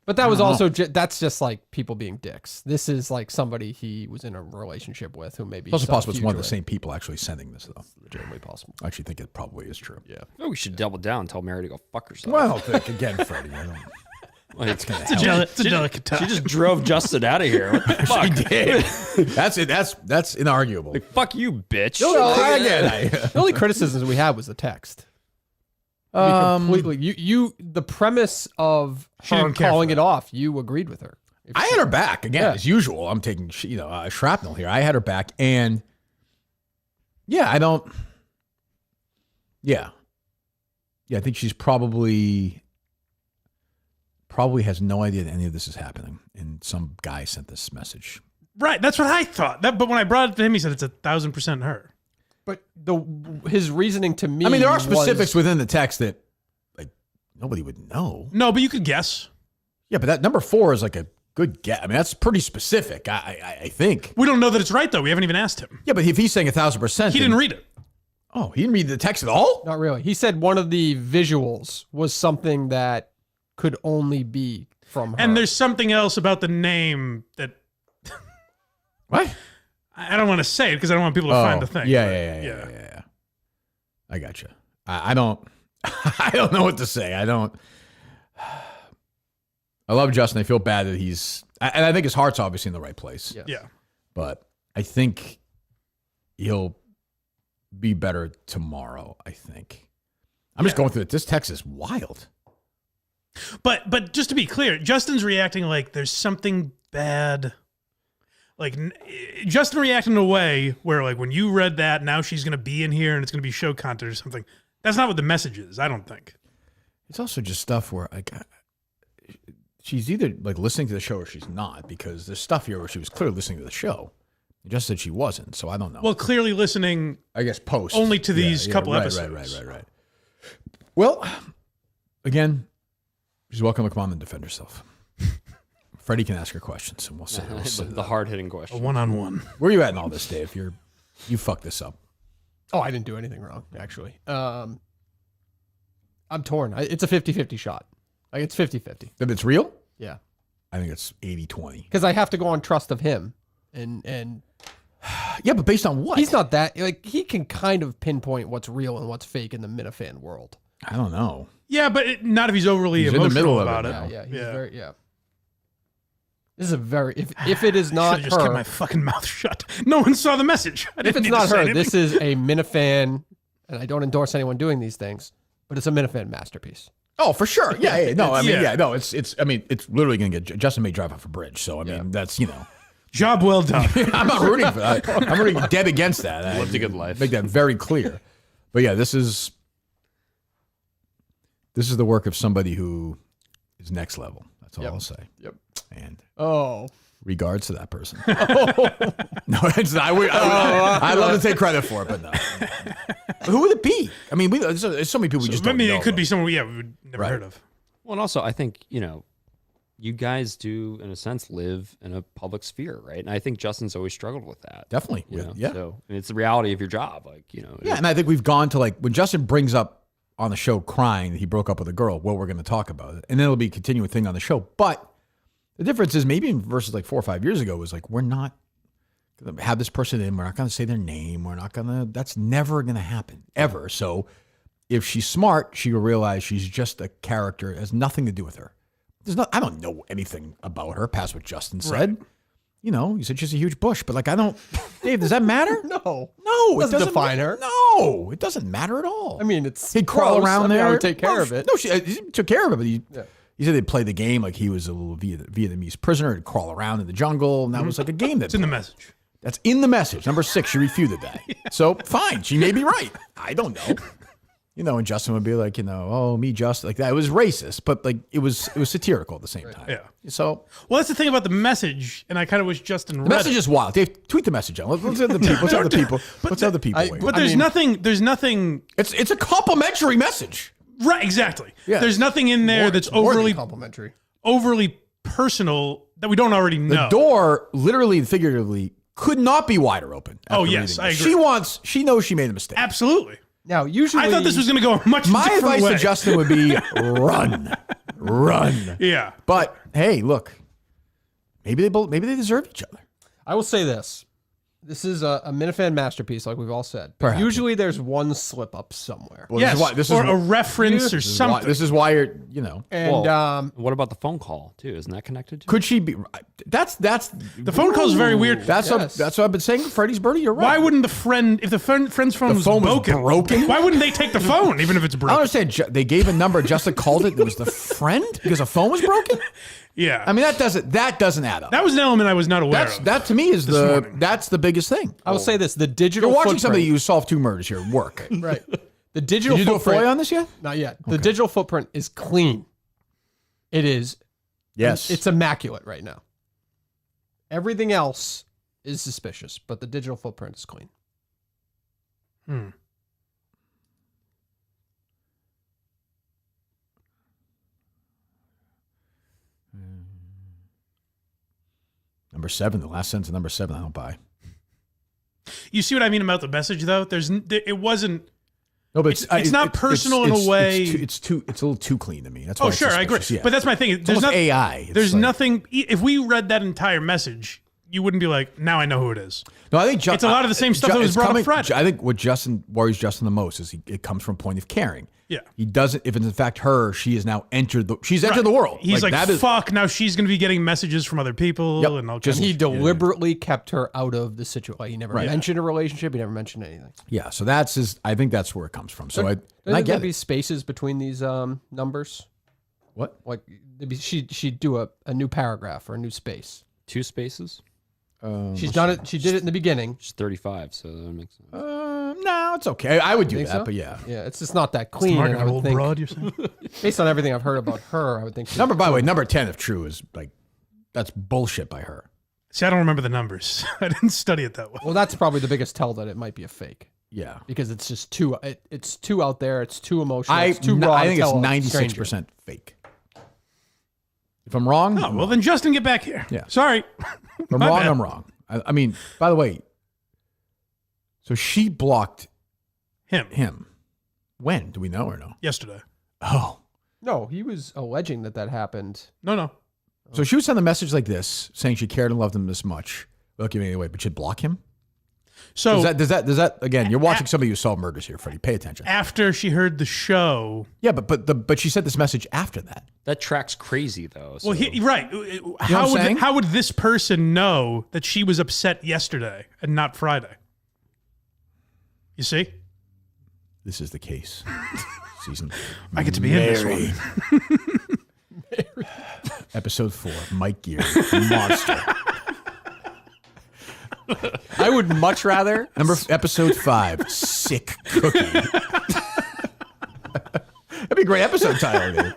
But that was also that's just like people being dicks. This is like somebody he was in a relationship with who maybe It's also saw possible it's one of the future same people actually sending this, though. legitimately possible. I actually think it probably is true. Yeah. Oh, we should double down and tell Mary to go fuck herself. Well, again, Freddie. Like, It's a delicate touch. she just drove Justin out of here. What the fuck? She did. That's it. That's inarguable. Like, fuck you, bitch. The only criticisms we had was the text. Completely. The premise of She her didn't care calling for it off, you agreed with her. I had her back again, Yeah. as usual. I'm taking shrapnel here. I had her back, and I don't. Yeah, I think she's probably has no idea that any of this is happening, and some guy sent this message. Right, that's what I thought. But when I brought it to him, he said it's 1,000% her. But his reasoning to me, I mean, there are specifics within the text that like nobody would know. No, but you could guess. Yeah, but that number 4 is like a good guess. I mean, that's pretty specific. I think. We don't know that it's right, though. We haven't even asked him. Yeah, but if he's saying 1,000%, He didn't read it. Oh, he didn't read the text at all? Not really. He said one of the visuals was something that could only be from her. And there's something else about the name that What? I don't want to say it because I don't want people to find the thing. Yeah. I got you. I don't. I don't know what to say. I don't. I love Justin. I feel bad that and I think his heart's obviously in the right place. Yeah. But I think he'll be better tomorrow. I think. I'm just going through it. This text is wild. But just to be clear, Justin's reacting like there's something bad. Like Justin reacted in a way where like when you read that, now she's going to be in here and it's going to be show content or something. That's not what the message is, I don't think. It's also just stuff where like she's either like listening to the show or she's not, because there's stuff here where she was clearly listening to the show. It just said she wasn't, so I don't know. Well, clearly listening, I guess post only to these couple episodes. Right. Well, again, she's welcome to come on and defend herself. Freddie can ask her questions, and we'll see. The hard-hitting A question. one-on-one. Where are you at in all this, Dave? You fucked this up. Oh, I didn't do anything wrong, actually. I'm torn. It's a 50-50 shot. Like, it's 50-50. If it's real, Yeah. I think it's 80-20. Because I have to go on trust of him. And Yeah, but based on what? he's not that, like, he can kind of pinpoint what's real and what's fake in the Minifan world. I don't know. Yeah, but not if he's overly He's in the emotional middle of about it it. now. Yeah, he's very, This is a very, if it is not Should've just kept my her, fucking mouth shut. No one saw the message. I if didn't it's need not to say her, anything. this is a Minifan, and I don't endorse anyone doing these things, but it's a Minifan masterpiece. Oh, for sure. Yeah. No, I mean, Yeah. no, it's. I mean, it's literally going to get. Justin may drive off a bridge, so I mean, that's Job well done. I'm not rooting for that. I'm rooting dead against that. Lived a good life. Make that very clear. But yeah, this is the work of somebody who is next level. That's all I'll say. Yep. And Oh. regards to that person. No, it's not. I love to take credit for it, but no. Who would it be? I mean, there's so many people we just don't know. It could be someone we would never Right. heard of. Well, and also, I think, you guys do, in a sense, live in a public sphere, right? And I think Justin's always struggled with that. Definitely. You know? Yeah. So, and it's the reality of your job. Like, Yeah, and I think we've gone to when Justin brings up on the show crying that he broke up with a girl, well, we're going to talk about it. And then it'll be a continuing thing on the show. But the difference is maybe versus 4 or 5 years ago was we're not going to have this person in. We're not going to say their name. We're not going to, that's never going to happen, ever. So if she's smart, she will realize she's just a character. It has nothing to do with her. I don't know anything about her past what Justin said. Right. You said she's a huge bush, but I don't, Dave, does that matter? No. No, it Doesn't define her. No, it doesn't matter at all. I mean, it's he'd crawl gross. around I mean, there. I would take care of it. No, he took care of it, but he said they'd play the game like he was a little Vietnamese prisoner. He'd crawl around in the jungle, and that was like a game. It's in the message. That's in the message. Number 6, she refuted that. So fine, she may be right. I don't know. And Justin would be like, oh, me, Justin, like that. It was racist, but it was satirical at the same time. Yeah. So Well, that's the thing about the message, and I kind of wish Justin the read message it. is wild. Dave, tweet the message out. Let's have the people. Let's have the people. Let's have the people. wait. But there's nothing. It's a complimentary message. Right, exactly. Yeah. There's nothing in there that's overly complimentary. personal that we don't already know. The door, literally and figuratively, could not be wider open. Oh, after yes, reading I this. agree. She knows she made a mistake. Absolutely. Now, usually I thought this was going to go a much My different advice way. to Justin would be run. Yeah. But hey, look, maybe they deserve each other. I will say this. This is a Minifan masterpiece, like we've all said. But Perhaps. usually there's one slip up somewhere. Well, Yes, this is or why, a reference or this is why, something. this is why you're, And What about the phone call too? Isn't that connected to? could she be? That's The phone call is very weird. That's Yes. what I've been saying. Freddie's Birdie, you're right. Why wouldn't the friend, if the friend's phone, was, phone was broken, broken? why wouldn't they take the phone, even if it's I don't broken? understand. They gave a number. Justin called it. It was the friend because a phone was broken. Yeah. I mean, that doesn't add up. that was an element I was not aware of. That to me is morning. that's the biggest thing. I will say this: the digital You're watching footprint, somebody you solve 2 murders here work. right? The digital Did you do a footprint. FOIA on this yet? Not yet. The digital footprint is clean. It is. Yes. It's immaculate right now. Everything else is suspicious, but the digital footprint is clean. Number 7. The last sentence of number 7. I don't buy. You see what I mean about the message, though? It wasn't. No, but It's not personal in a way. It's a little too clean to me. That's why Oh, it's sure, I agree. suspicious, yeah. But that's my thing. It's almost AI. It's There's like- nothing. If we read that entire message, you wouldn't be like, now I know who it is. No, I think It's a lot of the same stuff that was it's brought up coming- Friday. I think what worries Justin the most is it comes from a point of caring. Yeah. He doesn't. If it's in fact her, she has now entered the world. He's like that is. fuck, now she's going to be getting messages from other people. Yep. And all Just- kinds He of deliberately kept her out of the situation. Like, he never Right. mentioned a relationship. He never mentioned anything. Yeah. So that's his. I think that's where it comes from. So I There get be it. spaces between these numbers. What? Like maybe she'd do a new paragraph or a new space. 2 spaces. She's done it. She did it in the beginning. She's 35, so that makes sense. No, it's okay. I would do Think that, so? but yeah. Yeah, it's just not that It's clean. market And I of would old think, broad, you're saying? based on everything I've heard about her, I would think. By the way, number 10, if true, is like that's bullshit by her. See, I don't remember the numbers. I didn't study it that well. Well, that's probably the biggest tell that it might be a fake Yeah. because it's just too. It's too out there. It's too emotional. I It's too raw. I to think it's tell a 96% stranger. fake. If I'm wrong, Oh, well, then Justin, get back here. Yeah. Sorry. if I'm my wrong, bad. I'm wrong. I mean, by the way, so she blocked him. When? Do we know or no? Yesterday. Oh. No, he was alleging that happened. No. So she would send a message like this saying she cared and loved him this much without giving it away, but she'd block him? So Does that again, you're watching somebody who solved murders here, Freddie. Pay attention. after she heard the show, Yeah, but she sent this message after that. That track's crazy though. So. well, right. what I'm saying? How would this person know that she was upset yesterday and not Friday? You see? This is the case. Season. I get to be in this one. Episode 4, Mike Gear, Monster. I would much rather. Episode 5, Sick Cookie. That'd be a great episode title, dude.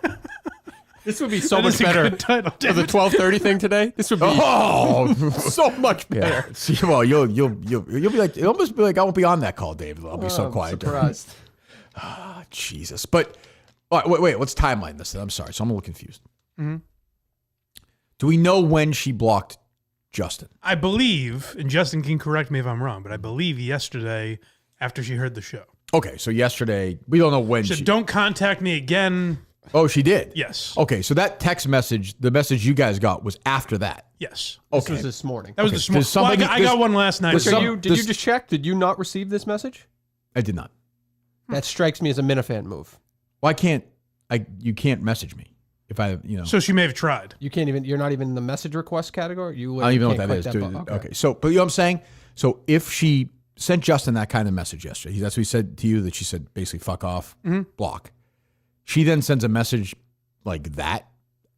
This would be so That much is a better good title, for the David. 12:30 thing today. This would be Oh, so much better. yeah. See, well, you'll be like, it'll almost be like I won't be on that call, David. I'll be so I'm quiet. surprised. Jesus. But all right, wait, let's timeline this. I'm sorry. So I'm a little confused. Do we know when she blocked Justin? I believe, and Justin can correct me if I'm wrong, but I believe yesterday after she heard the show. Okay, so yesterday, we don't know when She she. said, don't contact me again. Oh, she did? Yes. Okay, so that text message, the message you guys got was after that. Yes. This Okay. was this morning. That was Okay, this morning. does somebody- I got one last night. does Did you this- just check? Did you not receive this message? I did not. That strikes me as a Minifan move. Why can't you can't message me if I, So she may have tried. You can't even. You're not even in the message request category. You. I don't even know what can't that click is. Dude. button. Okay. So, but you know what I'm saying? So if she sent Justin that kind of message yesterday, that's what he said to you, that she said basically fuck off, block. She then sends a message like that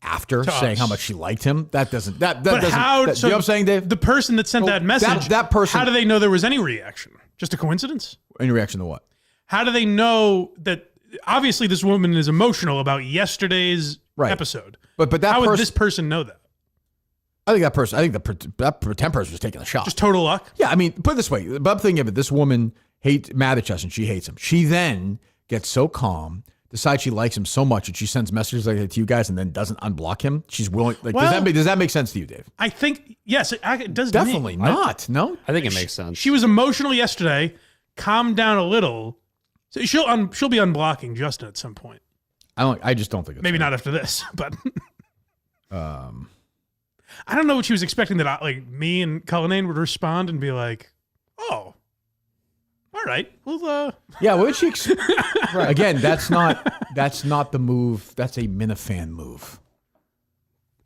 after To saying us. how much she liked him. That doesn't, that But doesn't, how? that, So you know what I'm saying, Dave? The person that sent that message, that person- how do they know there was any reaction? Just a coincidence? Any reaction to what? How do they know that? Obviously, this woman is emotional about yesterday's Right. episode. But that How would person, this person know that? I think that pretend person was taking a shot. Just total luck? Yeah, I mean, put it this way. But I'm thinking of it. This woman mad at Justin. She hates him. She then gets so calm, decides she likes him so much, that she sends messages like that to you guys and then doesn't unblock him. She's willing. Like, Well- does that make sense to you, Dave? I think, yes, it does. Definitely me. not. No. I think it makes sense. She was emotional yesterday, calmed down a little. So she'll be unblocking Justin at some point. I just don't think it's Maybe fair. not after this, but I don't know what she was expecting that me and Cullinane would respond and be like, all right. Well, Yeah, what would she? Again, that's not the move. That's a Minifan move.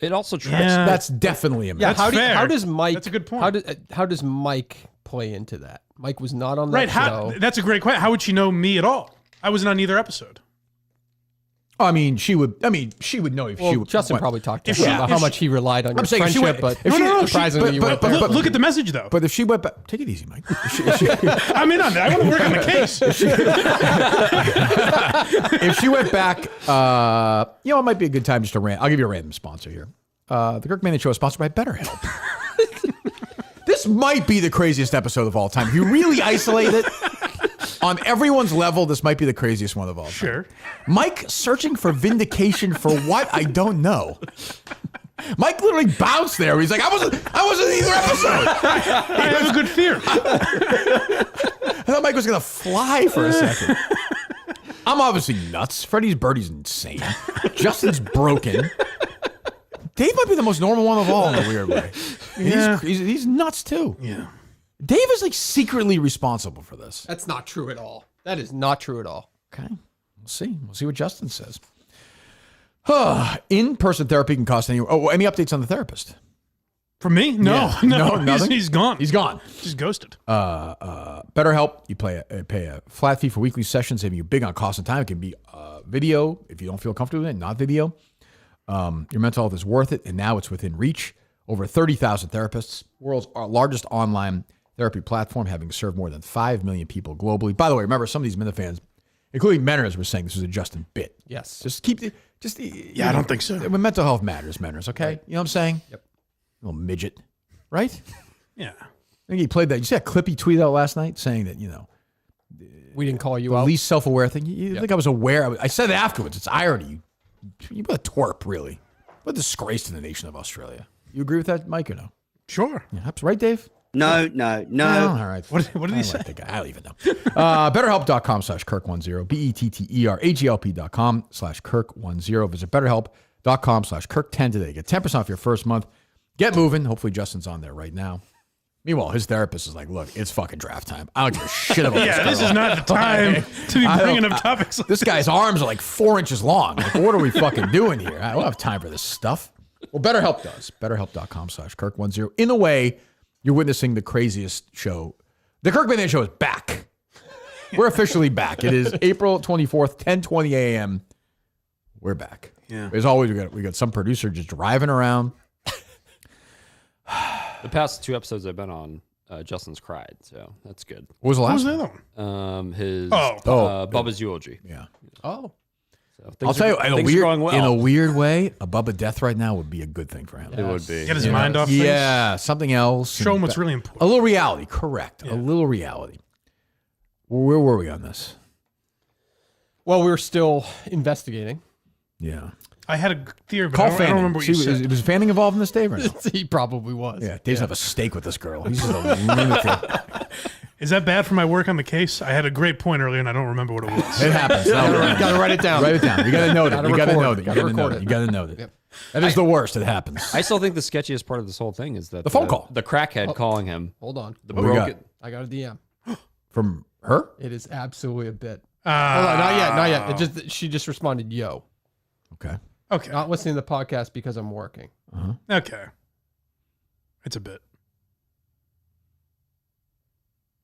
It also tracks. Yeah. That's definitely a move. Yeah, That's fair. how does Mike? That's a good point. How does Mike play into that? Mike was not on that right. show. That's a great question. How would she know me at all? I wasn't on either episode. I mean, she would know if Well, she would. Justin what? probably talked to If her she- about if how she- much he relied on your saying if she friendship, went- but if she- No, surprisingly, you weren't there. Look at the message though. But if she went back, take it easy, Mike. If I'm in on that. I want to work on the case. she went back, it might be a good time just to rant. I'll give you a random sponsor here. The Kirk Manning Show is sponsored by BetterHelp. This might be the craziest episode of all time. If you really isolate it on everyone's level, this might be the craziest one of all time. Sure. Mike searching for vindication for what? I don't know. Mike literally bounced there. He's like, I wasn't in either episode. I have a good theory. I thought Mike was going to fly for a second. I'm obviously nuts. Freddies Birdies insane. Justin's broken. Dave might be the most normal one of all in a weird way. Yeah. He's nuts too. Yeah. Dave is like secretly responsible for this. That's not true at all. That is not true at all. Okay. We'll see. We'll see what Justin says. In-person therapy can cost any. Oh, any updates on the therapist? For me? No. Yeah. No. Nothing? He's gone. He's gone. Just ghosted. BetterHelp, you pay a flat fee for weekly sessions, saving you big on cost and time. It can be video if you don't feel comfortable with it, not video. Your mental health is worth it, and now it's within reach. Over 30,000 therapists, world's largest online therapy platform, having served more than 5 million people globally. By the way, remember, some of these Minifans, including Menners, were saying this was a Justin bit. Yes. Just keep it. I don't think so. When mental health matters, Menners, okay? Right. You know what I'm saying? Yep. Little midget, right? Yeah. I think he played that. You see that clip he tweeted out last night saying that, We didn't call you the out. least self-aware thing. You think I was aware? I said it afterwards. It's irony. You put a twerp, really. What a disgrace to the nation of Australia. You agree with that, Mike, or no? Sure. Yeah, that's right, Dave? No. Oh, all right. What did he I say? like the guy. I don't even know. BetterHelp.com/Kirk10. BetterHelp.com/Kirk10. Visit BetterHelp.com/Kirk10 today. Get 10% off your first month. Get moving. Hopefully, Justin's on there right now. Meanwhile, his therapist is like, look, it's fucking draft time. I don't give a shit about Yeah, this is not the time to be bringing up topics. This guy's arms are like 4 inches long. Like, what are we fucking doing here? I don't have time for this stuff. Well, BetterHelp does. BetterHelp.com/Kirk10. In a way, you're witnessing the craziest show. The Kirk Manning Show is back. We're officially back. It is April 24th, 10:20 a.m. We're back. Yeah. As always, we got some producer just driving around. The past 2 episodes I've been on, Justin's cried, so that's good. What was the What last was the one? other one? His Oh. Bubba's eulogy. Yeah. Oh. So I'll things tell you, are- in a things are going well. weird way, a Bubba death right now would be a good thing for him. It would be. Get his mind off things. Yeah, something else. Show him And what's really important. a little reality, correct. A little reality. Where were we on this? Well, we're still investigating. Yeah. I had a theory, but Call I don't Fanning. remember what you See, said. was Fanning involved in this, Dave, or no? He probably was. Yeah, Dave's have a steak with this girl. He's just a lunatic. Is that bad for my work on the case? I had a great point earlier, and I don't remember what it was. It happens. Gotta write it down. Write it down. You got to note it. Gotta You got to record note it. it. You Gotta got to record note it. it. You got to note it. Yep. That is the worst. It happens. I still think the sketchiest part of this whole thing is that The phone call. the crackhead calling him, Hold on. the What do we got? broken. I got a DM. From her? It is absolutely a bit. Hold on, not yet. Not yet. She just responded, yo. Okay. Okay. Not listening to the podcast because I'm working. Okay. It's a bit.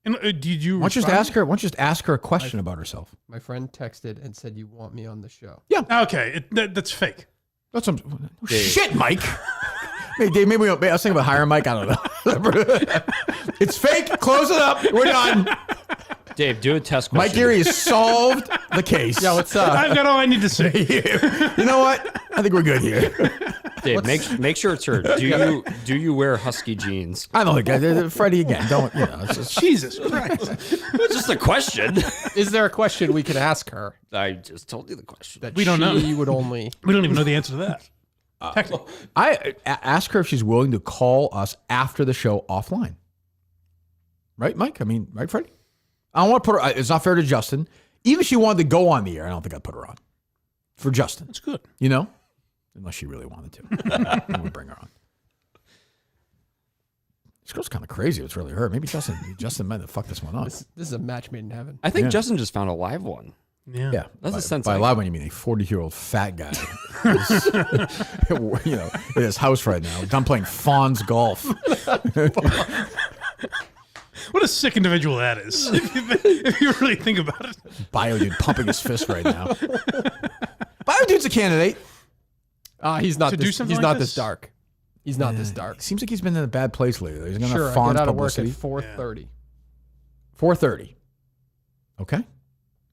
And, did you? Why don't you just respond? ask her? Why don't you just ask her a question about herself? My friend texted and said, you want me on the show. Okay, that's fake. That's some shit, Mike. Hey, Dave, maybe I was thinking about hiring Mike. I don't know. It's fake. Close it up. We're done. Dave, do a test question. Mike Geary has solved the case. Yeah, let's I've got all I need to say. You know what? I think we're good here. Dave, make sure it's her. Do you wear husky jeans? I don't think Freddie again. Don't It's just, Jesus Christ. It's just a question. Is there a question we could ask her I just told you the question. that We don't know. she would only... We don't even know the answer to that. Technically. ask her if she's willing to call us after the show offline. Right, Mike? I mean, right, Freddie? I don't want to put her. It's not fair to Justin. Even if she wanted to go on the air, I don't think I'd put her on. For Justin, That's good. you know, unless she really wanted to, then we'd bring her on. This girl's kind of crazy. It's really her. Maybe Justin might have fucked this one up. This is a match made in heaven. I think Yeah. Justin just found a live one. Yeah. Yeah, That's a sense. By Like, live one, you mean a 40-year-old fat guy, in his house right now, done playing Fawn's golf. What a sick individual that is. If you really think about it. Bio dude pumping his fist right now. Bio dude's a candidate. He's not. To do This, something he's like not this this? dark. He's not this dark. Seems like he's been in a bad place lately. He's gonna Sure, have I Fawn's get out of work publicity. at 4:30. 4:30. Okay.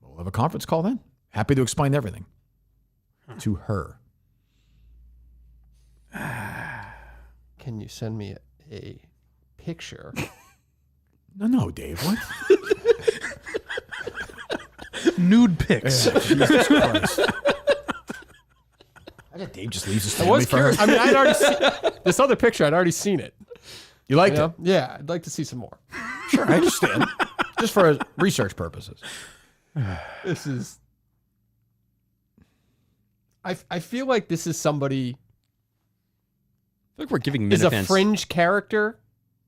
We'll have a conference call then. Happy to explain everything to her. Can you send me a picture? No, Dave. What? Nude pics. Jesus Christ. I bet Dave just leaves his I family was for her. curious. I mean, I'd already seen this other picture. I'd already seen it. You liked You it? know? Yeah, I'd like to see some more. Sure, I understand. Just for research purposes. This is. I feel like this is somebody I feel like we're giving is a Minifans. fringe character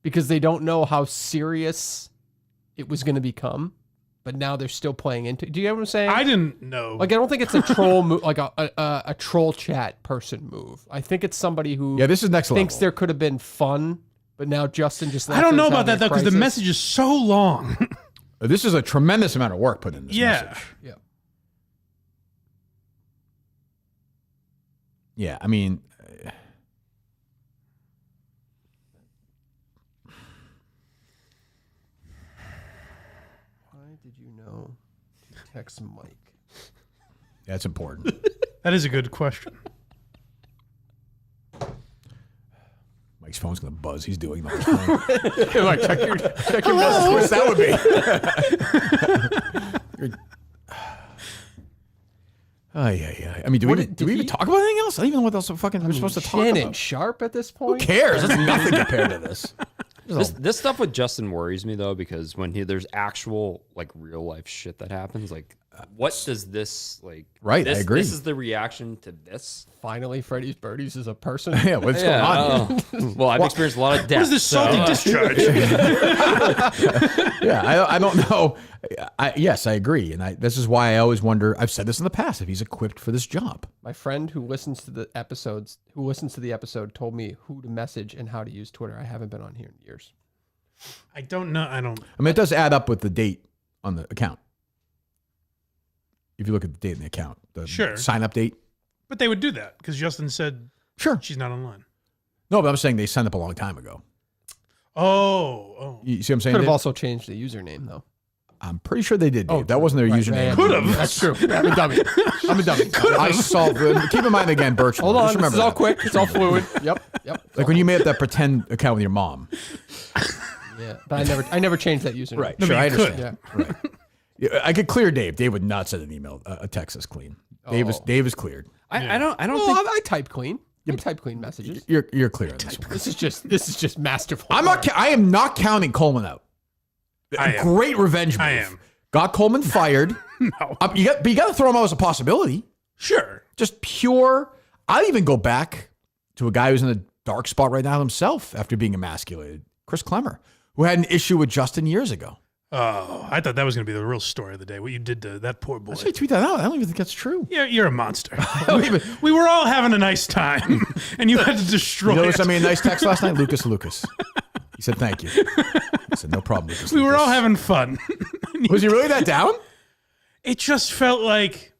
because they don't know how serious it was going to become, but now they're still playing into. Do you know what I'm saying? I didn't know. Like, I don't think it's a troll move, like a troll chat person move. I think it's somebody who Yeah, this is next thinks level. there could have been fun, but now Justin just. I don't know about having that, a though, because the crisis. message is so long. This is a tremendous amount of work put in this Yeah. message. Yeah. Yeah, I mean, Why did you know to text Mike? that's important. That is a good question. Mike's phone's going to buzz. He's doing the whole thing. Like, check your Of course, that would be. Yeah. I mean, do What we did even he- talk about anything else? I don't even know what else we're supposed to talk Shannon about. Sharp at this Who point. cares? That's nothing compared to this. This stuff with Justin worries me though, because when there's actual like real life shit that happens, like what does this like? Right, I this, agree. This is the reaction to this. Finally, Freddy's Birdies is a person. Yeah, what's going on? oh. Well, I've experienced a lot of death. What is this salty discharge? Yeah, I don't know. Yes, I agree, and this is why I always wonder. I've said this in the past. If he's equipped for this job, My friend who listens to the episode, told me who to message and how to use Twitter. I haven't been on here in years. I don't know. I don't. I mean, it does add up with the date on the account. If you look at the date in the account, the Sure. sign up date. But they would do that because Justin said Sure. she's not online. No, but I'm saying they signed up a long time ago. Oh. You see what I'm saying? Could have Dave? also changed the username though. I'm pretty sure they did. Dave. Oh, that wasn't their right, username. right. Could have. That's true. I'm a dummy. I'm a dummy. I saw. Keep in mind again, Birch. Hold just on. This remember is all that. quick. It's all fluid. Yep. Like when you made up that pretend account with your mom. Yeah, but I never changed that username. Right. No, Sure, but I you could. understand. Right. Yeah, I could clear Dave. Dave would not send an email, a text is clean. Dave is cleared. I don't Well, think I type clean. I type clean messages. You're clear on this one. This is just masterful. I am not counting Coleman out. I am. Great revenge move. I am. Got Coleman fired. No. But you got to throw him out as a possibility. Sure. Just pure. I'd even go back to a guy who's in a dark spot right now himself after being emasculated. Chris Clemmer, who had an issue with Justin years ago. Oh, I thought that was going to be the real story of the day. What you did to that poor boy. I should tweet that out. I don't even think that's true. You're a monster. we were all having a nice time, and you had to destroy You notice it. I made a nice text last night? Lucas. He said, thank you. I said, no problem, Lucas. We were all having fun. Was he really that down? It just felt like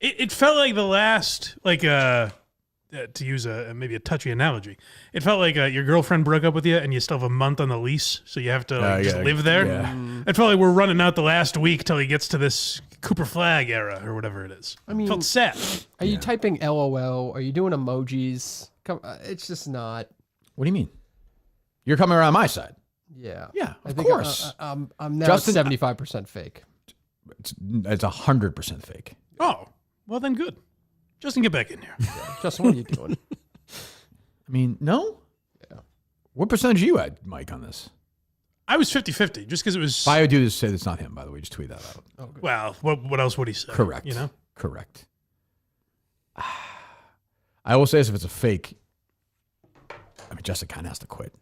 it felt like the last to use maybe a touchy analogy. It felt like your girlfriend broke up with you and you still have a month on the lease, so you have to just live there. Yeah. It felt like we're running out the last week till he gets to this Cooper Flag era or whatever it is. I mean, felt sad. Are you typing LOL? Are you doing emojis? Come, it's just not. What do you mean? You're coming around my side. Yeah. Yeah, I of think course. I'm now Justin- 75% fake. It's 100% fake. Oh, well then good. Justin, get back in here. Justin, what are you doing? I mean, no? Yeah. What percentage are you at, Mike, on this? I was 50-50 just because it was. Bio dude said it's not him, by the way. Just tweet that out. Oh, good. Well, what else would he say? Correct. You know? Correct. I will say this, if it's a fake, I mean, Justin kind of has to quit.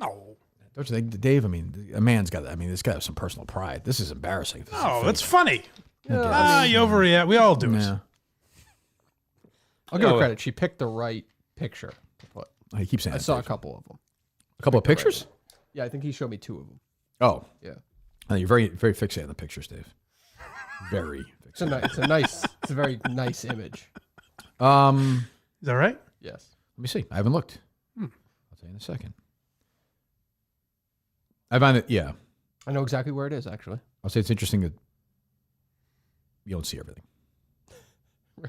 No. Don't you think, Dave? I mean, a man's got. I mean, this guy has some personal pride. This is embarrassing. This is Oh, fake. that's funny. You overreact. We all do it. Yeah. I'll give her credit. She picked the right picture to put. I keep saying. I that, saw a Dave. couple of them. a couple of pictures. Yeah, I think he showed me 2 of them. Oh, Yeah. you're very, very fixated on the pictures, Dave. Very fixated. It's a very nice image. Is that right? Yes. Let me see. I haven't looked. I'll tell you in a second. I find it. Yeah, I know exactly where it is, actually. I'll say it's interesting that you don't see everything.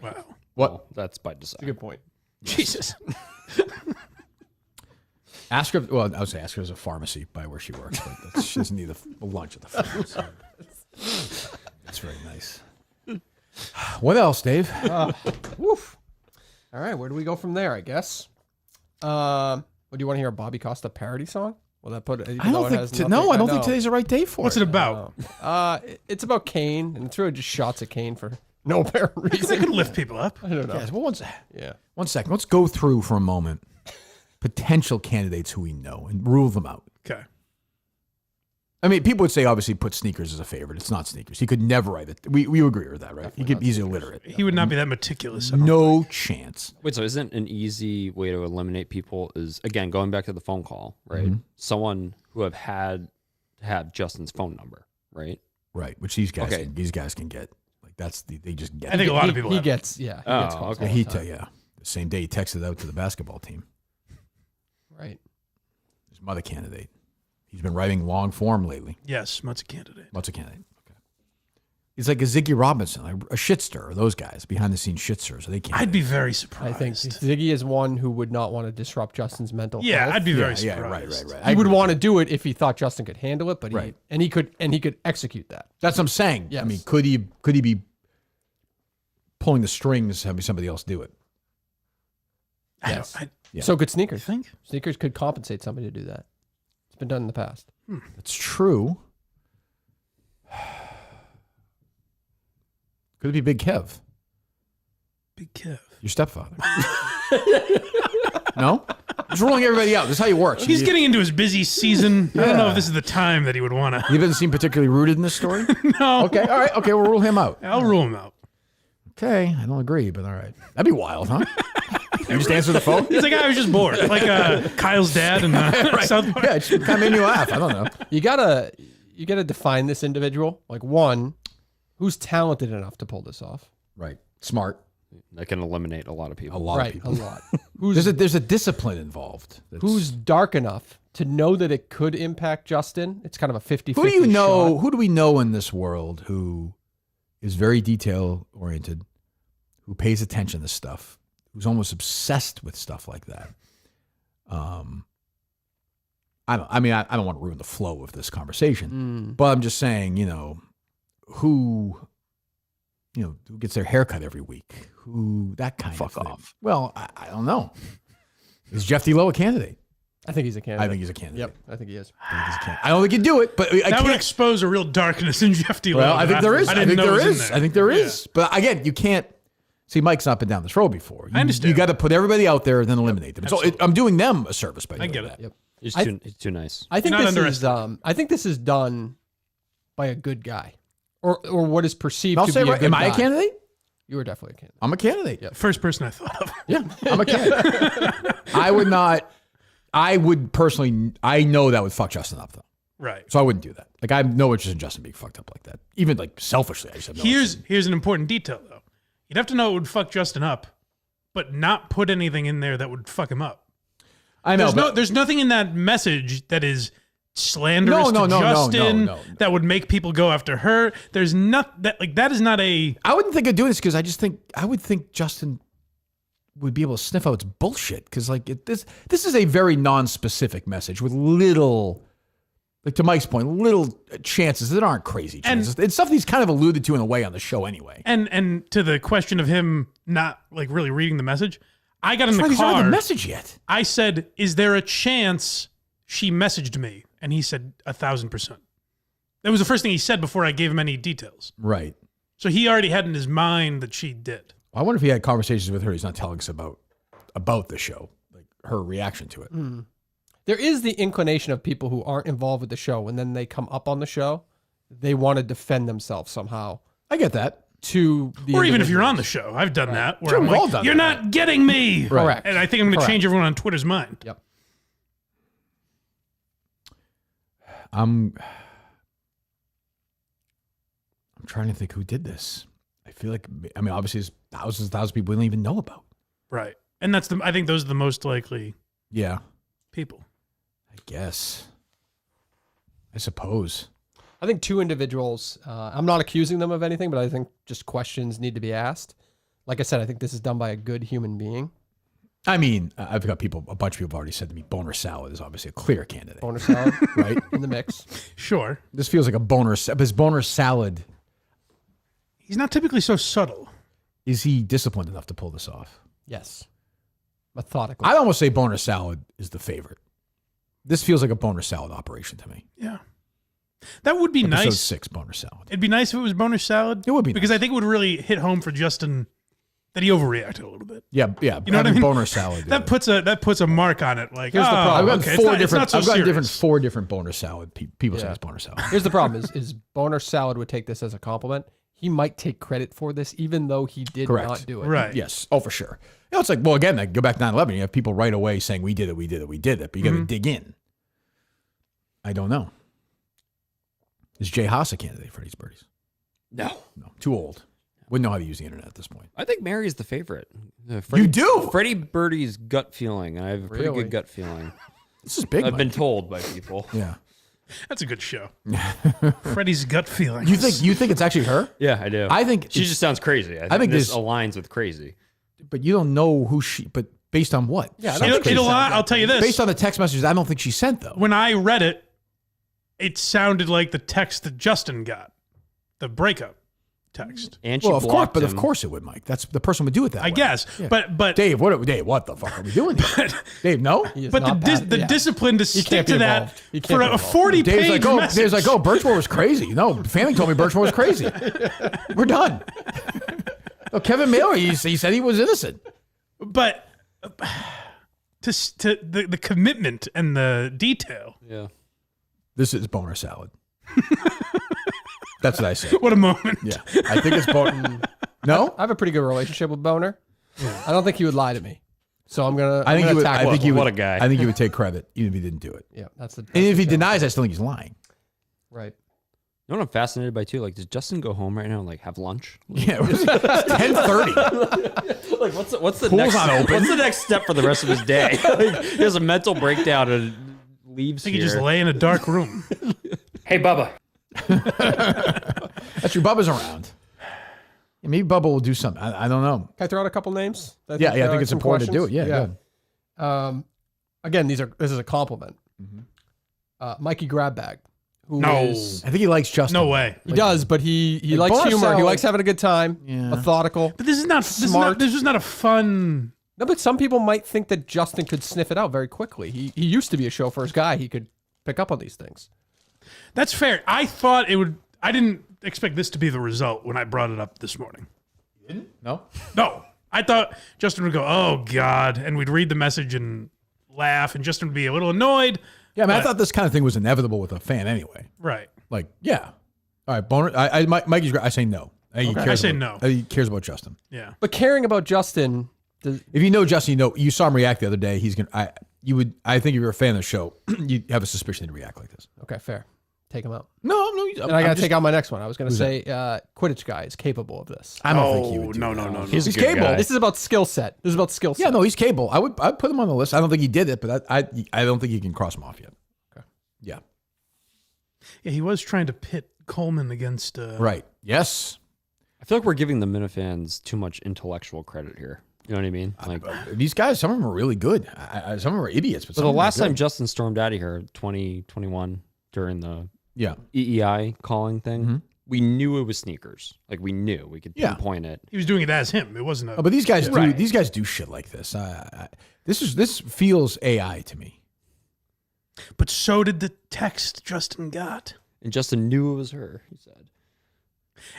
Wow. What? Well, that's by That's a design. good point. Jesus. Ask her. Well, I would say ask her as a pharmacy by where she works, but she doesn't need a lunch at the pharmacy. That's very nice. What else, Dave? Woof. All right, where do we go from there, I guess? What do you want to hear, a Bobby Costa parody song? Will that put? I don't think. I don't think today's the right day for What's it about? It's about Kane, and it's really just shots at Kane for no apparent They reason. could lift people up. I don't know. Yes, well, Yeah. one second. Let's go through for a moment potential candidates who we know and rule them out. Okay. I mean, people would say obviously put Sneakers as a favorite. It's not Sneakers. He could never write it. We agree with that, right? He's illiterate. He would not be that meticulous. I don't No chance. Wait, so isn't an easy way to eliminate people is, again, going back to the phone call, right? Mm-hmm. Someone who have Justin's phone number, right? Right, which these guys Okay. can get. Like they just get. I think a lot of He people have. gets, yeah. He Oh, gets calls okay. all the time. The same day he texted out to the basketball team. Right. His mother candidate. He's been writing long form lately. Yes, Mutt's a candidate. What's a candidate? Okay. He's like a Ziggy Robinson, like a shitster, or those guys, behind the scenes shitsters. Are they candidates? I'd be very I surprised. think Ziggy is one who would not want to disrupt Justin's mental Yeah, health. I'd be very yeah, surprised. right. He would want to do it if he thought Justin could handle it, but Right. he could execute that. That's what I'm saying. Yes. I mean, could he be pulling the strings, having somebody else do it? Yes. I Yeah. So could Sneakers. think. Sneakers could compensate somebody to do that. It's been done in the past. That's true. Could it be Big Kev, Big Kev. your stepfather? No? Just ruling everybody out. This is how you work. He's getting into his busy season. I don't know if this is the time that he would want to. He doesn't seem particularly rooted in this story. No. Okay, all right. Okay, we'll rule him out. I'll rule him out. Okay, I don't agree, but all right. That'd be wild, huh? You just answer the phone? He's like, I was just bored. Like Kyle's dad in South Park. Yeah, it kind of made me laugh. I don't know. You gotta define this individual. Like, one, who's talented enough to pull this off. Right. Smart. That can eliminate a lot of A people. lot of Right, people. a lot. Who's There's a discipline involved. That's- who's dark enough to know that it could impact Justin? It's kind of a 50-50 who do you know? shot. Who do we know in this world who is very detail oriented, who pays attention to stuff, who's almost obsessed with stuff like that? I don't want to ruin the flow of this conversation, but I'm just saying, who gets their haircut every week, who that kind of thing. off. Well, I don't know. Is Jeff D'Lo a candidate? I think he's a candidate. I think he's a candidate. Yep, I think he is. I don't think he'd do it, but I That would can't. expose a real darkness in Jeff D'Lo. Well, I think there is. I think there is. I think there Yeah. is. But again, you can't. See, Mike's not been down this road before. I understand. You got to put everybody out there and then eliminate them. So absolutely. I'm doing them a service by doing I get it. that. Yep. He's I- too nice. I think You're not this is I think this is done by a good guy, or what is perceived I'll to say, be a good am I a guy. candidate? You are definitely a candidate. I'm a candidate. First person I thought of. Yeah, I'm a candidate. I would not. I would personally. I know that would fuck Justin up though, Right. so I wouldn't do that. Like I have no interest in Justin being fucked up like that. Even like selfishly, I just have no interest. Here's an important detail though. You'd have to know it would fuck Justin up, but not put anything in there that would fuck him up. I know. There's nothing in that message that is slanderous No, to Justin no. that would make people go after her. There's not that is not a I wouldn't think of doing this because I would think Justin would be able to sniff out its bullshit because this is a very non-specific message with little, like to Mike's point, little chances that aren't crazy chances. It's stuff he's kind of alluded to in a way on the show anyway. and to the question of him not like really reading the message. I got in That's the why he's not car. the message yet. I said, "Is there a chance she messaged me?" And he said, 1,000%. That was the first thing he said before I gave him any details. Right. So he already had in his mind that she did. I wonder if he had conversations with her. He's not telling us about the show, like her reaction to it. There is the inclination of people who aren't involved with the show, and then they come up on the show, they want to defend themselves somehow. I get that. To the Or even if you're on the individuals. show. I've done that. Where Sure, I'm we've all like, done you're that. not getting me. Correct. And I think I'm going to change everyone on Twitter's mind. Yep. I'm trying to think who did this. I feel like, I mean, obviously there's thousands and thousands of people we don't even know about. Right. And I think those are the most likely Yeah, people. I guess. I suppose. I think two individuals, I'm not accusing them of anything, but I think just questions need to be asked. Like I said, I think this is done by a good human being. I mean, I've got a bunch of people have already said to me, Boner Salad is obviously a clear candidate. Boner salad, right? in the mix. Sure. This feels like a Boner Salad. He's not typically so subtle. Is he disciplined enough to pull this off? Yes. Methodically. I'd almost say Boner Salad is the favorite. This feels like a Boner Salad operation to me. Yeah. That would be Episode nice. 6, Boner Salad. It'd be nice if it was Boner Salad. It would be because nice. I think it would really hit home for Justin that he overreacted a little bit. Yeah. You know what I having mean? Boner Salad. That puts a mark on it. Like, Here's the problem. I've got okay, four it's different. not so I've got serious. four different Boner Salad people say Yeah. it's Boner Salad. Here's the problem is Boner Salad would take this as a compliment. He might take credit for this, even though he did Correct. not do it. Right. Yes. Oh, for sure. You know, it's like, well, again, like, go back to 9/11. You have people right away saying, we did it. But you got to dig in. I don't know. Is Jay Haas a candidate for these Birdies? No. No. Too old. Wouldn't know how to use the internet at this point. I think Mary's the favorite. You do? Freddie Birdie's gut feeling. I have a pretty Really? good gut feeling. This is big. I've Mike. been told by people. Yeah. That's a good show. Freddie's gut feeling. You think it's actually her? Yeah, I do. I think she it's- just sounds crazy. I think this aligns with crazy. But you don't know who she. But based on what? Yeah, Sounds crazy. I'll tell you this. Based on the text messages, I don't think she sent though. When I read it, it sounded like the text that Justin got, the breakup text. And she Well, of course, blocked but of him. course it would, Mike. That's the person would do it that way. I guess, Yeah. but Dave, what the fuck are we doing here? Dave, no. He is but not the yeah. discipline to can't stick be to that involved. He can't for be a involved. 40-page Dave's like, oh, message. Dave's like, oh, Birchmore was crazy. No, Fanning told me Birchmore was crazy. We're done. Oh, Kevin Miller, he said he was innocent. But to the commitment and the detail. Yeah. This is Boner Salad. That's what I said. What a moment. Yeah, I think it's Boner. No, I have a pretty good relationship with Boner. I don't think he would lie to me. So I'm gonna. I think he would. attack I think him. he would. What a guy. I think he would take credit even if he didn't do it. Yeah, that's the. And if he denies, I still think he's lying. Right. You know what I'm fascinated by too? Like, does Justin go home right now and like have lunch? Yeah, it was 10:30. Like, what's the Pool's next? not open. What's the next step for the rest of his day? Like, he has a mental breakdown and leaves I think you here. just lay in a dark room. Hey, Bubba. That's true. Bubba's around. Yeah, maybe Bubba will do something. I don't know. Can I throw out a couple names? I think it's important to do it. Yeah, go ahead. Again, this is a compliment. Mikey Grabbag. Who No. is- I think he likes Justin. No way. he does, but he Like likes Boner humor. He Salad- likes having a good time. Yeah. Methodical. But this is not Smart. This is not a fun. No, but some people might think that Justin could sniff it out very quickly. He used to be a chauffeur's guy. He could pick up on these things. That's fair. I thought it would. I didn't expect this to be the result when I brought it up this morning. No. No, I thought Justin would go, "Oh God," and we'd read the message and laugh, and Justin would be a little annoyed. Yeah, I mean, I But- thought this kind of thing was inevitable with a fan anyway. Right. Like, yeah. All right, Boner. Mikey's great. I say no. I think he I cares say about- no. I think he cares about Justin. Yeah. But caring about Justin, does, If you know Justin, you saw him react the other day. He's gonna. I think if you're a fan of the show, you have a suspicion he'd react like this. okay, fair. Take him out. No. And I got to take out my next one. I was going to say Quidditch guy is capable of this. I don't think he would. Do no, that. no, no, no. He's a He's good capable. guy. This is about skill set. This is about skill set. Yeah, no, he's capable. I'd put him on the list. I don't think he did it, but I don't think you can cross him off yet. Okay. Yeah. Yeah, he was trying to pit Coleman against. Right. Yes. I feel like we're giving the Minifans too much intellectual credit here. You know what I mean? Like, These guys, some of them are really good. Some of them are idiots, but so some the of them are last time good. Justin stormed out of here, 2021, during the Yeah. EEI calling thing, we knew it was sneakers. Like, we knew. We could Yeah. pinpoint it. He was doing it as him. It wasn't a. Oh, but these guys do. Right. These guys do shit like this. This feels AI to me. But so did the text Justin got. And Justin knew it was her, he said.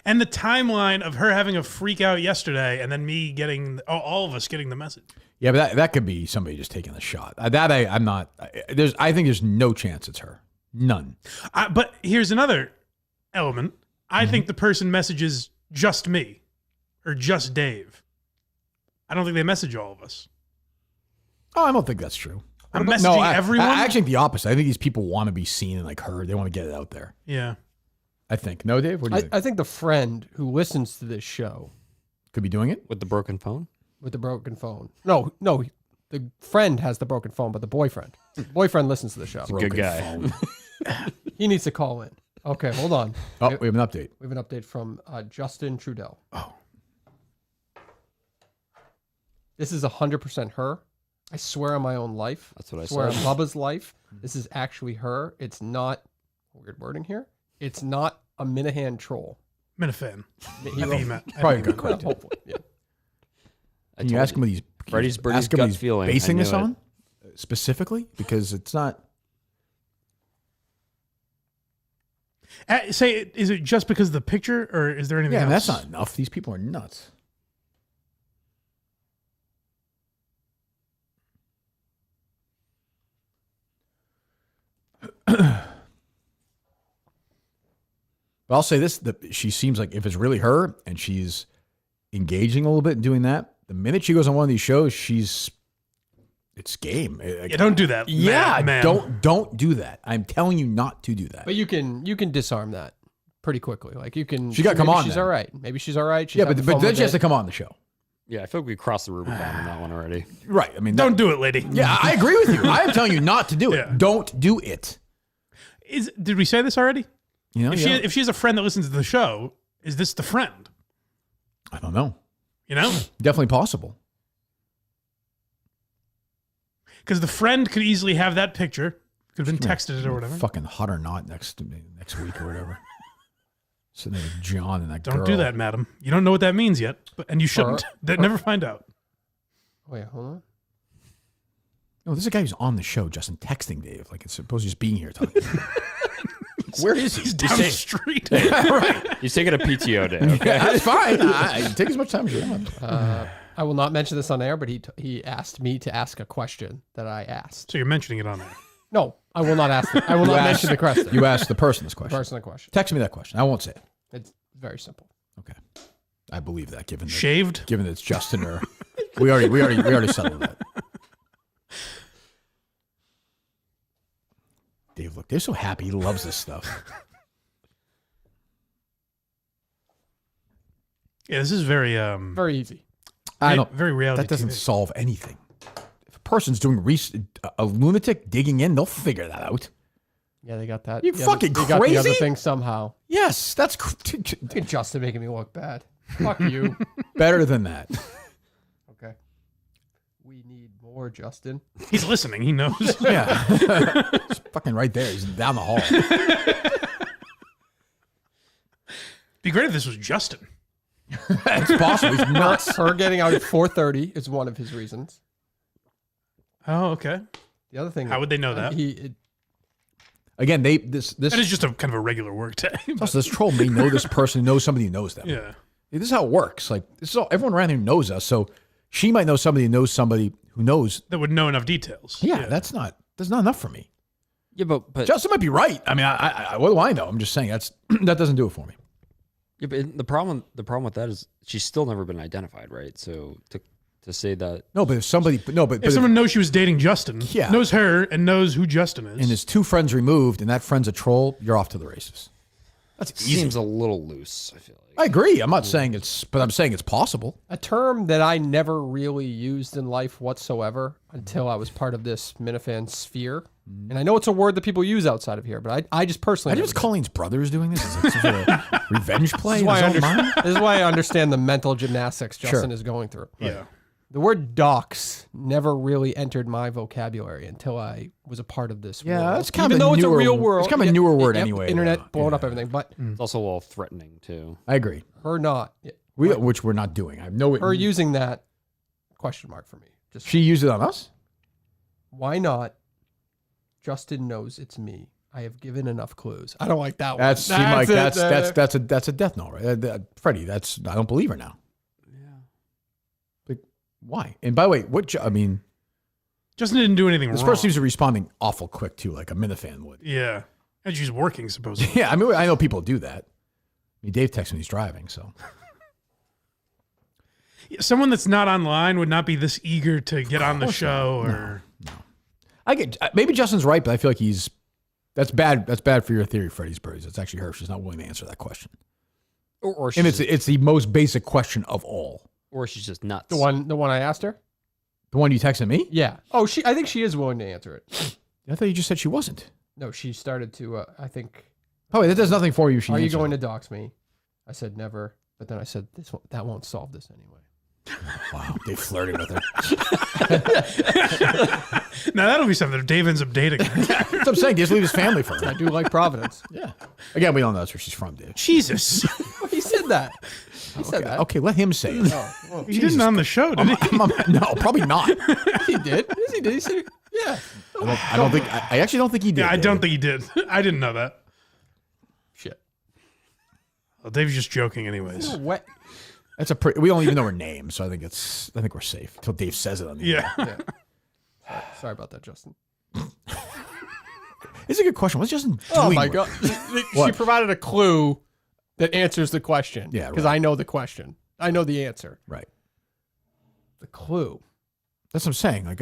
And the timeline of her having a freak out yesterday and then me getting, all of us getting the message. Yeah, but that could be somebody just taking a shot. I'm not. I think there's no chance it's her. None. But here's another element. I think the person messages just me or just Dave. I don't think they message all of us. Oh, I don't think that's true. I'm messaging everyone. I actually think the opposite. I think these people want to be seen and like heard. They want to get it out there. Yeah. I think. No, Dave? What do you think? I think the friend who listens to this show Could be doing it? With the broken phone? with the broken phone. No, the friend has the broken phone, but the boyfriend listens to the show. Good guy. Phone. He needs to call in. Okay, hold on. Oh, we have an update. We have an update from Justin Trudell. Oh. This is 100% her. I swear on my own life. That's what I swear said. on Bubba's life. This is actually her. It's not, weird wording here. It's not a Minahan troll. Minifan. He I think he meant. Probably a good Well, question. hopefully, yeah. Can you ask him what he's Freddies, Birdies, ask him gut what he's feeling. I basing knew this it. on specifically? Because it's not. Say, is it just because of the picture, or is there anything Yeah, else? that's not enough. These people are nuts. But I'll say this: she seems like if it's really her and she's engaging a little bit and doing that, the minute she goes on one of these shows, it's game. Yeah, don't do that. Yeah, man. don't do that. I'm telling you not to do that. But you can disarm that pretty quickly. Like you can. She got to come maybe on She's then. all right. Maybe she's all right. She's Yeah, but having fun then with she has it. to come on the show. Yeah, I feel like we crossed the Rubicon on that one already. Right. I mean, Don't do it, lady. Yeah, I agree with you. I am telling you not to do it. Yeah. Don't do it. Did we say this already? You know, If she has a friend that listens to the show, is this the friend? I don't know. You know, Definitely possible. because the friend could easily have that picture, could have been texted it or whatever. Fucking hot or not next week or whatever. Sitting there with John and that Don't girl. do that, madam. You don't know what that means yet, and you shouldn't. Never find out. Wait, hold on. No, this is a guy who's on the show, Justin, texting Dave. Like it's supposed to just being here talking. Where is he? He's down the street. Right. He's taking a PTO day. Okay. Yeah, that's fine. Take as much time as you want. I will not mention this on air, but he asked me to ask a question that I asked. So you're mentioning it on there. No, I will not ask. I will not mention the question. You asked the person this question. Person the question. Text me that question. I won't say it. It's very simple. Okay. I believe that given that, Shaved? given that it's Justin or we already settled that. Dave, look, they're so happy. He loves this stuff. Yeah, this is very Very easy. I don't. very reality That doesn't TV. solve anything. If a person's doing a lunatic digging in, they'll figure that out. Yeah, they got that. You the fucking they got the other crazy? thing somehow. Yes, that's Look at Justin making me look bad. Fuck you. better than that. Okay. We need more, Justin. He's listening. He knows. Yeah, it's fucking right there. He's down the hall. Be great if this was Justin. It's possible. He's nuts. Her getting out at 4:30 is one of his reasons. Oh, okay. The other thing. How would they know that? Again, this That is just a kind of a regular work day. also, this troll may know this person, knows somebody who knows them. Yeah. This is how it works. Like this is all, everyone around here knows us, so she might know somebody who knows somebody who knows. That would know enough details. Yeah, that's not enough for me. Yeah, but Justin might be right. I mean, I what do I know? I'm just saying that doesn't do it for me. yeah, but the problem with that is she's still never been identified, right? So to say that No, but if somebody, but If someone knows she was dating Justin, Yeah. knows her and knows who Justin is, and there's two friends removed, and that friend's a troll, you're off to the races. That's easy. seems a little loose, I feel like. I agree. I'm not saying but I'm saying it's possible. A term that I never really used in life whatsoever until I was part of this Minifan sphere. And I know it's a word that people use outside of here, but I just personally. I think it's Colleen's brother is doing this. Is it some sort of revenge play? This is, why I in his own mind? this is why I understand the mental gymnastics Justin is going through. yeah. The word dox never really entered my vocabulary until I was a part of this Yeah, world. that's kind of Even a though it's a newer- real world. it's kind of a newer word yep, anyway, Internet though. blowing Yeah. up everything, but It's also a little threatening too. I agree. her not. Which we're not doing. I have no. Her using that question mark for me. Just She used it on us. why not? Justin knows it's me. I have given enough clues. I don't like that one. That's see, Mike. it. That's a death note, right? Freddie. I don't believe her now. Yeah. Like, Why? And by the way, I mean, Justin didn't do anything this wrong. person seems to be responding awful quick too, like a Minifan would. Yeah. And she's working, supposedly. Yeah, I mean, I know people do that. I mean, Dave texts when he's driving, so. Someone that's not online would not be this eager to get on the show or. No. I get maybe Justin's right, but I feel like that's bad. That's bad for your theory, Freddies Birdies. It's actually her. She's not willing to answer that question. Or And she's, it's the most basic question of all. or she's just nuts. The one I asked her? The one you texted me? Yeah. Oh, I think she is willing to answer it. I thought you just said she wasn't. No, she started to, I think, Oh, wait, that does nothing for you. are you going to dox me? I said never. But then I said, that won't solve this anyway. Wow, Dave flirting with her. Now that'll be something if Dave ends up dating her. That's what I'm saying. Just leave his family for I her. do like Providence. Yeah. Again, we don't know that's where she's from, Dave. Jesus. He said that. He said that. Okay, let him say it. Oh, well, He didn't on the show, did he? No, probably not. he did. Yes, he did. He said, yeah. I don't think. I actually don't think he did. Yeah, I don't Dave. think he did. I didn't know that. Shit. Well, Dave's just joking, anyways. What? That's we don't even know her name, so I think we're safe until Dave says it on the Yeah. Sorry about that, Justin. It's a good question. What's Justin doing? Oh my with- god. She What? provided a clue that answers the question. Yeah, Because right. I know the question. I know the answer. Right. The clue. That's what I'm saying. Like,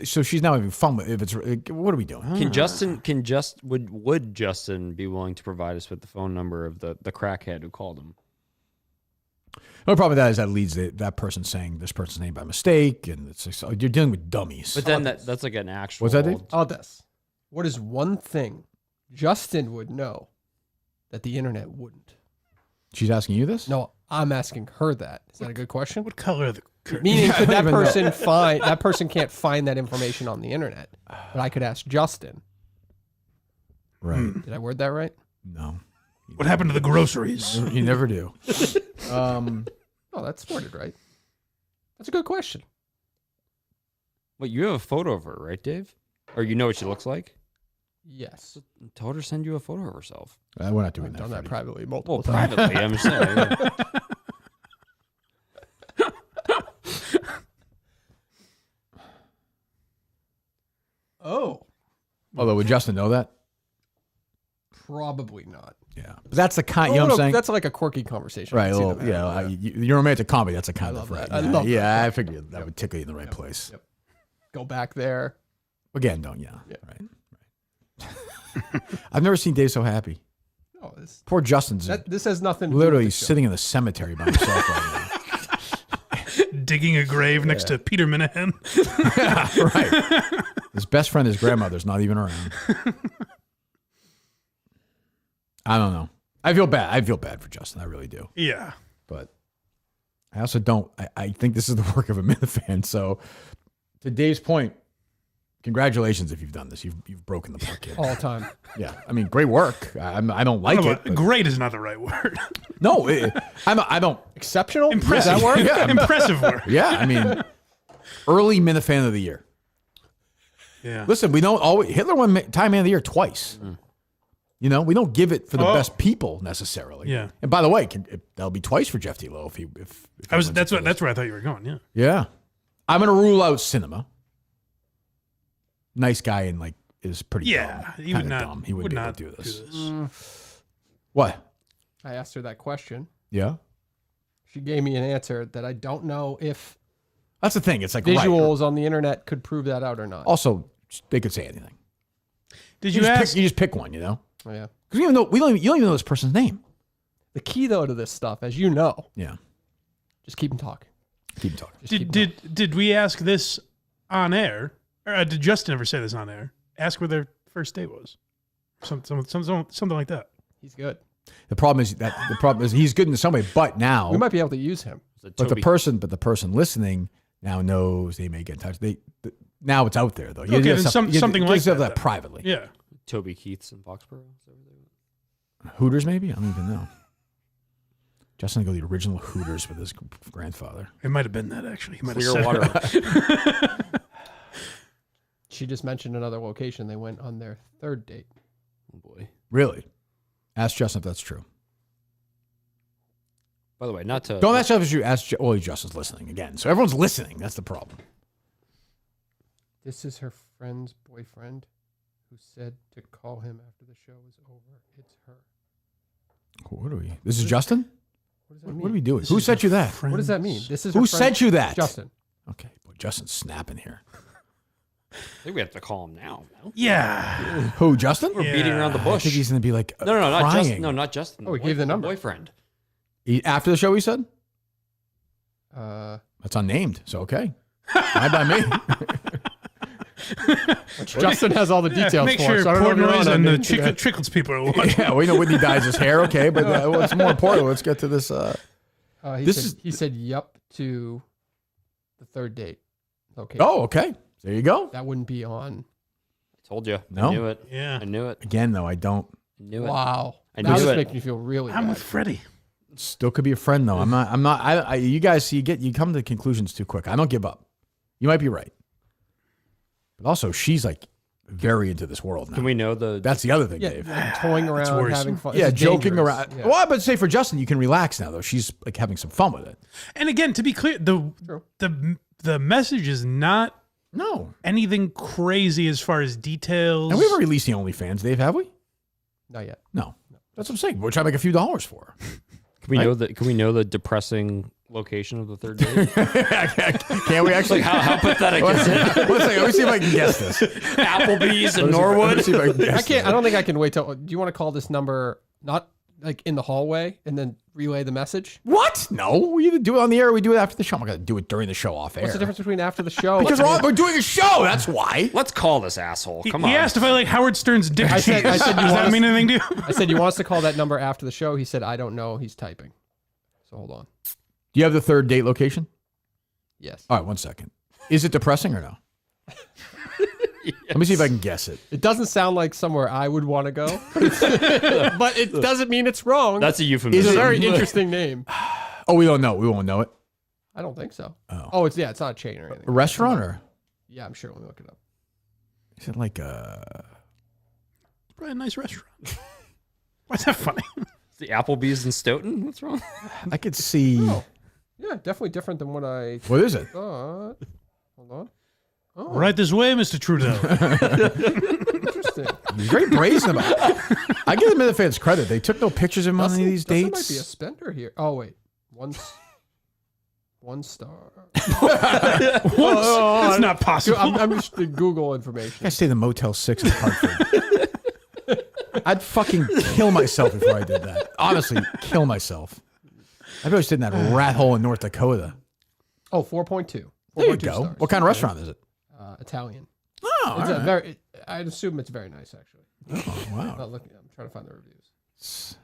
so she's now having fun with. If it's, what are we doing? Would Justin be willing to provide us with the phone number of the crackhead who called him? The problem with that is that leads that person saying this person's name by mistake, and it's just, you're dealing with dummies. But then that's like an actual. What's that, Dave? All this. What is one thing Justin would know that the internet wouldn't? She's asking you this? No, I'm asking her that. Is that a good question? What color are the curtains? Meaning, could I that don't even person find that person can't find that information on the internet? But I could ask Justin. Right. Did I word that right? No. What happened to the groceries? You never do. Oh, that's worded right. That's a good question. Wait, you have a photo of her, right, Dave? Or you know what she looks like? Yes. Tell her to send you a photo of herself. We're not doing I've that. done that Freddie. privately multiple Well, times. privately, I'm saying. Oh, Although, would Justin know that? probably not. Yeah. But that's the kind, you know what I'm saying? That's like a quirky conversation. Right. I can see well, them yeah. having. Your romantic comedy, that's a kind I of love right. that. I Yeah, love that. yeah, I figured that would tickle you in the right place. Yep. Go back there. Again, don't, yeah. Yeah. Right. I've never seen Dave so happy. Oh, Poor Justin's this has nothing to do literally with the show. sitting in the cemetery by himself right Digging a grave next to Peter Minahan. now. Yeah, right. His best friend, his grandmother's not even around. I don't know. I feel bad. I feel bad for Justin. I really do. Yeah. But I also don't. I think this is the work of a Minifan. So to Dave's point, congratulations if you've done this. You've broken the park, kid. all the time. Yeah. I mean, great work. I don't like it. but- Great is not the right word. No, I don't. Exceptional. Impressive. Does that work? Yeah. Impressive work. Yeah. I mean, early Minifan of the year. Yeah. Listen, we don't always. Hitler won Time Man of the Year twice. You know, we don't give it for the best people necessarily. Yeah. And by the way, that'll be twice for Jeff T. Lowe if he wins That's it. where I thought you were going. Yeah. Yeah. I'm gonna rule out cinema. Nice guy and like is pretty Yeah. dumb. He would Kinda not. dumb. He would wouldn't be able not to do this. this. What? I asked her that question. Yeah. She gave me an answer that I don't know if That's the thing. It's like right. visuals on the internet could prove that out or not. Also, they could say anything. Did You you just ask? pick, you just pick one, you know? Oh, yeah. Because you don't even know this person's name. The key though to this stuff, as you know, Yeah. just keep them talking. Keep talking. Just keep 'em Did we ask this on air? Or did Justin ever say this on air? Ask where their first date was. Something like that. talking. He's good. The problem is he's good in some way, but now We might be able to use him. Was it but the Toby? person listening now knows they may get in touch. Now it's out there though. You Okay, do then stuff- something you like do that, that then. privately. Yeah. Toby Keith's in Foxborough. Is that where they Hooters maybe? I don't even know. Justin go to the original Hooters with his grandfather. It might have been that actually. He might have were? said Clearwater. She just mentioned another location. They went on their third date. Oh boy. Really? Ask Justin if that's true. By the way, not to Don't ask if you ask. Well, Justin's listening again, so everyone's listening. That's the problem. This is her friend's boyfriend who said to call him after the show is over. It's her. What are we? This is Justin. What does that mean? What are we doing? Who sent you that? What does that mean? This is Who her friend- sent you that? Justin. Okay, boy, Justin's snapping here. I think we have to call him now. No? Yeah. Who, Justin? We're beating around the I bush. think he's going to be like no, not crying. Justin. No, not Justin. Oh, he gave the number. Boyfriend. After the show, he said? That's That's unnamed, so okay. Fine by me. Justin has all the details Make for sure us. So I don't know if you're Portnoy's on and the it. Trickles people are watching. Yeah, we know Whitney dyes his hair, okay, but what's more important, let's get to this. He said yep to the third date. Okay. Oh, okay. There you go. That wouldn't be on. I told you. No? I knew it. Yeah. I knew it. Again, though, I don't. I knew it. Wow. I Now knew this it. makes me feel really I'm bad. with Freddie. Still could be a friend, though. I'm not. You guys, you come to conclusions too quick. I don't give up. You might be right. But also, she's like very into this world now. Can we know the? That's the other thing, Yeah, Dave. toying around, worrisome. having fun. Yeah, This is joking dangerous. around. Yeah. Well, I would say for Justin, you can relax now, though. She's like having some fun with it. And again, to be clear, the message is not No. anything crazy as far as details. And we haven't released the OnlyFans, Dave, have we? Not yet. No. That's what I'm saying. We're trying to make a few dollars for her. Can we know the? Can we know the depressing location of the third date? Can we actually? How pathetic is it? One second. Let me see if I can guess this. Applebee's in Let Norwood. me see if I can guess I can't. I don't think I can wait till. Do you want to call this number not like in the hallway and then relay the message? What? No. We either do it on the air or we do it after the show. I'm not going to do it during the show off air. What's the difference between after the show? Because we're doing a show. That's why. Let's call this asshole. Come on. He asked if I like Howard Stern's dick. I said, Does you that want mean anything to you? I said, you want us to call that number after the show? He said, I don't know. He's typing. So hold on. Do you have the third date location? Yes. All right, 1 second. Is it depressing or no? Let me see if I can guess it. It doesn't sound like somewhere I would want to go, but it doesn't mean it's wrong. That's a It's euphemism. a very interesting name. Oh, we don't know. We won't know it. I don't think so. Oh. It's it's not a chain or anything. A restaurant or Yeah, I'm sure. Let me look it up. is it like a? Probably a nice restaurant. Why's that funny? The Applebee's in Stoughton. What's wrong? I could see. Oh. Yeah, definitely different than what I What is it? thought. Hold on. Oh, Right this way, Mr. Trudeau. interesting. He's very brazen about it. I give the Minute fans credit. They took no pictures of him on any of these Dustin dates. might be a spender here. Oh wait, one star. It's not possible. I'm just the Google information. I stayed in the Motel 6 in Hartford. I'd fucking kill myself before I did that. Honestly, kill myself. I probably stayed in that rat hole in North Dakota. Oh, 4.2. There you 4.2 go. stars. What kind of restaurant is it? Italian. Oh, It's all a right. very. I'd assume it's very nice, actually. Oh, wow. Not looking. I'm trying to find the reviews.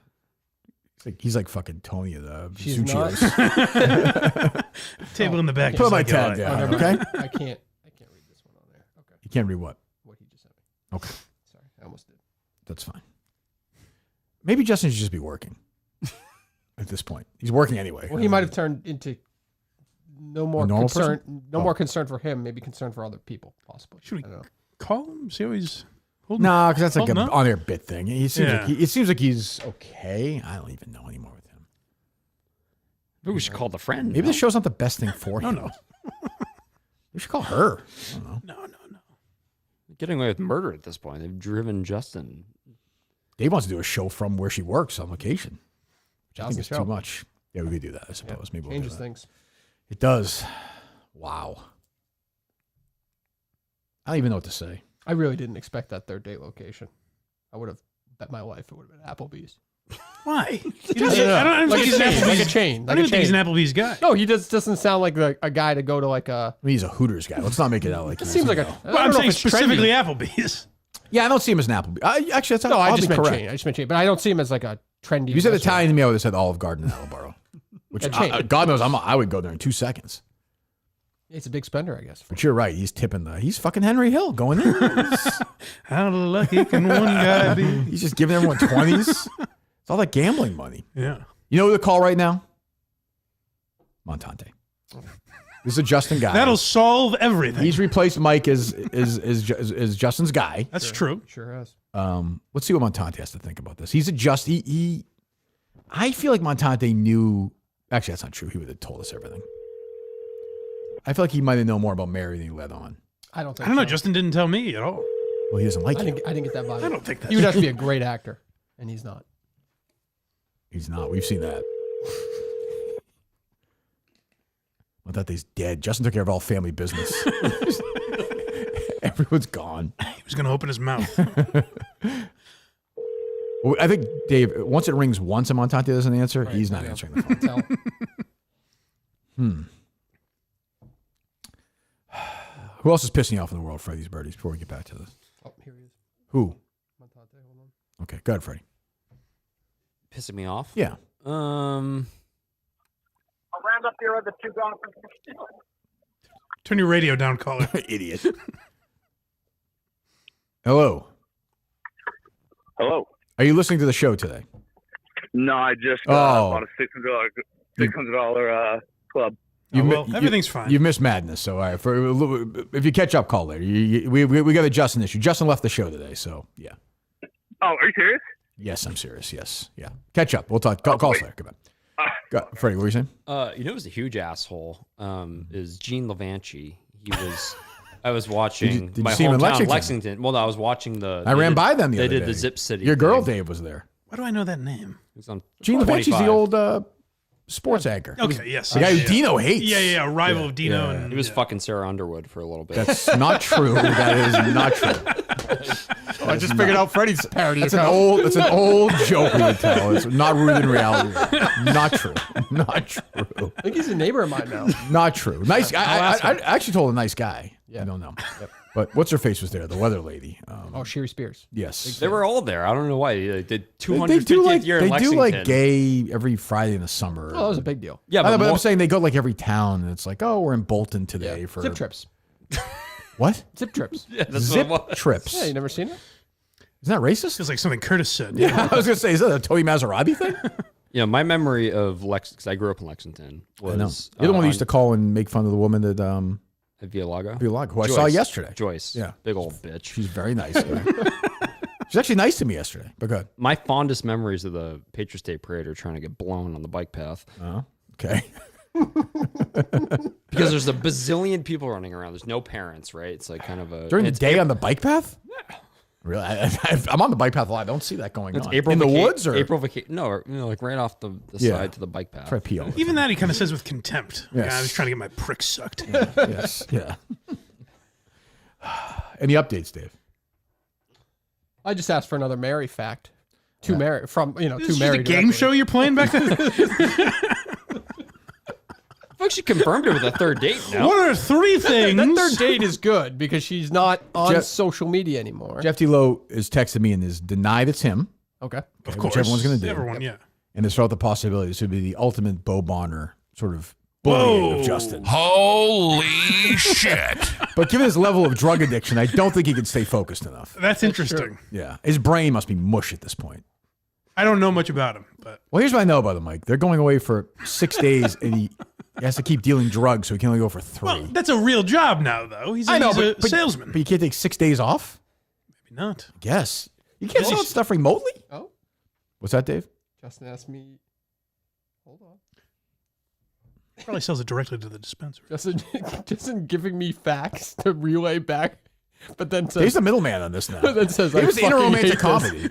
He's like fucking Tony of the She's Suchios. not. Table in the back. Put just my like tag it. down, never okay? mind. I can't read this one on there. Okay. You can't read what? What he just sent me. Okay, Sorry, I almost did. that's fine. Maybe Justin should just be working at this point. He's working anyway. Well, he might have turned into no more normal concern. person? No more concern for him. Maybe concern for other people, possibly. Should we I don't know. call him? See how he's holding. No, because that's like Oh, an no? on-air bit thing. He seems Yeah. like it seems like he's okay. I don't even know anymore with him. Maybe we should call the friend. Maybe the show's not the best thing for him. no. We should call her. I don't know. No. Getting away with murder at this point. They've driven Justin. Dave wants to do a show from where she works on location, which I think is John's too show. much. Yeah, we could do that, I suppose. Maybe we'll do Changes that. things. It does. Wow. I don't even know what to say. I really didn't expect that third date location. I would have bet my life it would have been Applebee's. Why? Yeah. I don't Like think a he's an chain, like a Applebee's. chain, I like don't a think he's an chain. Applebee's guy. No, he just doesn't sound like a guy to go to like a. I mean, he's a Hooters guy. Let's not make it out like It he's, seems like you a. know. I Well, I'm don't know saying if it's specifically trendy. Applebee's. Yeah, I don't see him as an Applebee. Actually, that's No, I I'll just be meant correct. chain. I just meant chain, but I don't see him as like a trendy. If you said restaurant. Italian to me, I would have said Olive Garden in Attleboro. Which A chain. God knows, I would go there in 2 seconds. It's a big spender, I guess. But you're right. He's tipping he's fucking Henry Hill going in. How lucky can one guy be? He's just giving everyone 20s. It's all that gambling money. Yeah. You know who to call right now? Montante. This is a Justin guy. That'll solve everything. He's replaced Mike as Justin's guy. That's true. Sure has. Let's see what Montante has to think about this. He's a I feel like Montante knew Actually, that's not true. He would have told us everything. I feel like he might have known more about Mary than he let on. I don't think I don't know. so. Justin didn't tell me at all. Well, he doesn't like I you. didn't get that vibe. I don't think that's He would have to be a great actor, and he's not. He's not. We've seen that. I thought he's dead. Justin took care of all family business. Everyone's gone. He was going to open his mouth. I think, Dave, once it rings once and Montante doesn't answer, he's not answering the phone. Tell. Who else is pissing you off in the world, Freddies, Birdies, before we get back to this? Oh, here he is. Who? Montate, hold on. Okay, go ahead, Freddie. Pissing me off. Yeah. I'll round up your other two golfers. Turn your radio down, caller. Idiot. Hello. Hello. Are you listening to the show today? No, I just Oh. bought a $600 club. Everything's fine. You missed madness, so all right. If you catch up, call later. We got a Justin issue. Justin left the show today, so yeah. Oh, are you serious? Yes, I'm serious. Yes, yeah. Catch up. We'll talk. Call us later. Goodbye. Freddie, what were you saying? You know, it was a huge asshole. Is Gene Levanchi. He was. I was watching Did you my see him in hometown, Lexington? Well, no, I was watching the. I ran by them the They other did day. the Zip City. Your girl, thing. Dave, was there. Why do I know that name? It was on Gene Levanchi's the 25. old sports anchor. Okay, yes. The guy who Dino hates. Yeah, rival of Dino. yeah. And, He was fucking Sarah Underwood for a little bit. That's not true. That is not true. I just figured out Freddie's parody. That's an old joke we would tell. It's not rooted in reality. Not true. Not true. I think he's a neighbor of mine now. Not true. Nice. I actually told a nice guy. Yeah. I don't know. But what's her face was there? The weather lady. Sherry Spears. Yes. They were all there. I don't know why. They did They 250th do like year in they do Lexington. like gay every Friday in the summer. Oh, that was a big deal. Yeah, I know, but I'm more- saying they go like every town, and it's like, oh, we're in Bolton today for Zip trips. What? Zip trips. yeah, that's Zip what it was. trips. Yeah, you never seen it? Isn't that racist? Feels like something Curtis said. Yeah, I was gonna say, is that a Tony Maserati thing? Yeah, my memory of because I grew up in Lexington was I know. You're the one who used to call and make fun of the woman that at Via Lago. who I Joyce. saw yesterday. Joyce. Yeah. Big old bitch. She's very nice. Yeah. She's actually nice to me yesterday. But good. My fondest memories of the Patriots Day parade are trying to get blown on the bike path Okay. because there's a bazillion people running around. There's no parents, right? It's like kind of a During the it's day on the bike path? Yeah. Really? I'm on the bike path a lot. I don't see that going It's on. April in the vaca- woods or April vacation? No, like right off the Yeah. side to the bike path. try to pee all the Even that he kind of says with contempt. Yes. Yeah, I was trying to get my prick sucked. time. Yes. Yeah. Any updates, Dave? I just asked for another Mary fact. Two Mary This two is Mary. a game show you're playing back then? I've actually confirmed it with a third date now. What are three things? That third date is good because she's not on Jeff- social media anymore. Jeff D. Lowe has texted me and has denied it's him. Okay. Of which course. everyone's gonna do. Everyone, yeah. And has thrown out the possibility this would be the ultimate Bo Bonner sort of bullying of Justin. Holy shit. But given his level of drug addiction, I don't think he can stay focused enough. That's interesting. Yeah. His brain must be mush at this point. I don't know much about him, but Well, here's what I know about him, Mike. They're going away for 6 days, and he has to keep dealing drugs, so he can only go for 3. well, that's a real job now, though. He's I know, a but salesman. But you can't take 6 days off? Maybe not. I guess. You can't sell stuff remotely? Oh, What's that, Dave? Justin asked me. Hold on. Probably sells it directly to the dispenser. Justin giving me facts to relay back, but then He's says the middleman on this now. then says He I was in a fucking romantic hate comedy.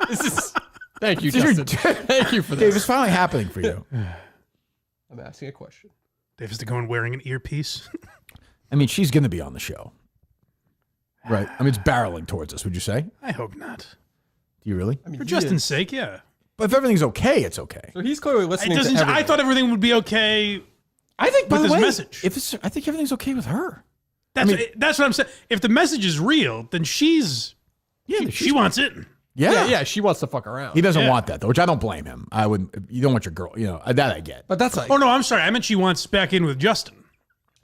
This is thank you, You're- Justin. Thank you for Dave, this. it's finally happening for you. I'm asking a question. Dave has to go in wearing an earpiece. I mean, she's going to be on the show. Right. I mean, it's barreling towards us, would you say? I hope not. Do you really? I mean, For he Justin's is. sake, yeah. But if everything's okay, it's okay. So he's clearly It listening doesn't. to everything. I thought everything would be okay. I think, by With the his way, message. I think everything's okay with her. That's what I'm saying. If the message is real, then she wants it. yeah, she wants to fuck around. He doesn't Yeah. want that, though, which I don't blame him. I wouldn't. You don't want your girl, that I get. But that's like, Oh no, I'm sorry. I meant she wants back in with Justin.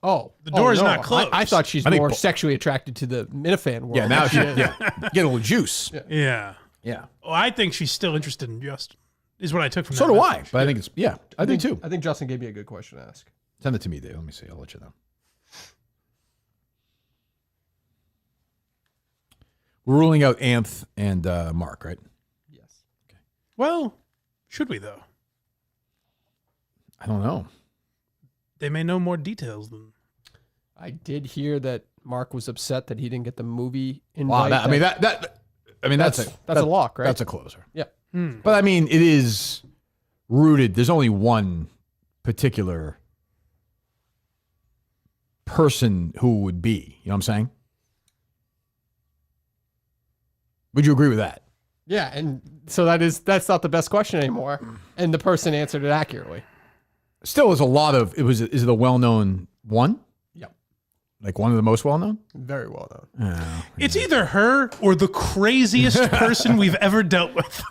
the door is not closed. I thought she's I think more bo- sexually attracted to the Minifan world. Yeah, now she is. get a little juice. Yeah. Yeah. Well, I think she's still interested in Justin. Is what I took from So that do I. message. But I think it's I think too. I think Justin gave me a good question to ask. Send it to me, Dave. Let me see. I'll let you know. We're ruling out Anth and Mark, right? Yes. Well, should we though? I don't know. They may know more details than. I did hear that Mark was upset that he didn't get the movie Wow, invite. that's a lock, right? That's a closer. Yeah. But I mean, it is rooted. There's only one particular person who would be. You know what I'm saying? Would you agree with that? Yeah, and so that's not the best question anymore. And the person answered it accurately. Still, is a lot of it. Is it a well-known one? Yep. Like one of the most well-known? Very well known. It's either her or the craziest person we've ever dealt with.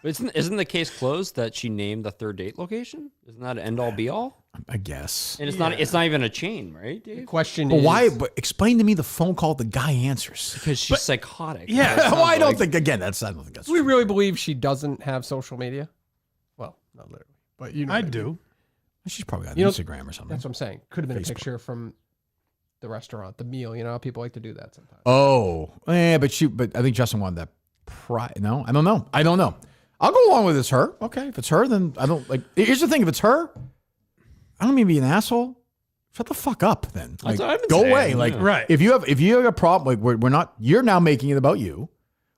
But isn't the case closed that she named the third date location? Isn't that an end-all be-all? I guess. And it's not even a chain, right, Dave? The question But is why? But explain to me the phone call the guy answers. Because she's psychotic. Yeah. It Well, I sounds don't like- think. Again, I don't think that's. do we really believe she doesn't have social media? Well, not literally, but you know. I what mean. do. She's probably on You know, Instagram or something. That's what I'm saying. Could have been Facebook. a picture from the restaurant, the meal. You know, people like to do that sometimes. Oh, yeah, but I think Justin wanted that. No, I don't know. I'll go along with it's her. Okay, if it's her, then I don't like. Here's the thing: if it's her, I don't mean to be an asshole. Shut the fuck up, then. Like, That's what I've been go saying, away. yeah. Like, Right. if you have a problem, like we're not. You're now making it about you.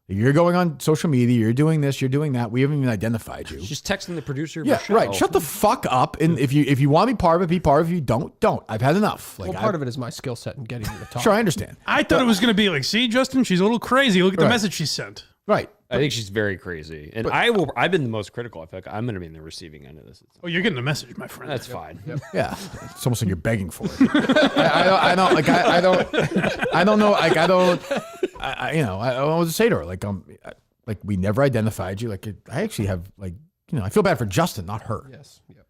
You're going on social media. You're doing this. You're doing that. We haven't even identified you. She's texting the producer. Yeah, right. Shut the fuck up. And if you want to be part of it, be part of it. If you don't. I've had enough. Like, Well, part of it is my skill set in getting you to talk. Sure, I understand. I thought it was going to be like, see, Justin, she's a little crazy. Look at the Right. message she sent. Right. I think she's very crazy, and I've been the most critical. I feel like I'm going to be in the receiving end of this. Oh, you're getting a message, my friend. That's fine. Yeah, it's almost like you're begging for it. I don't like. I don't know. Like I don't. I want to say to her like we never identified you. Like I actually have like I feel bad for Justin, not her. Yes. Yep.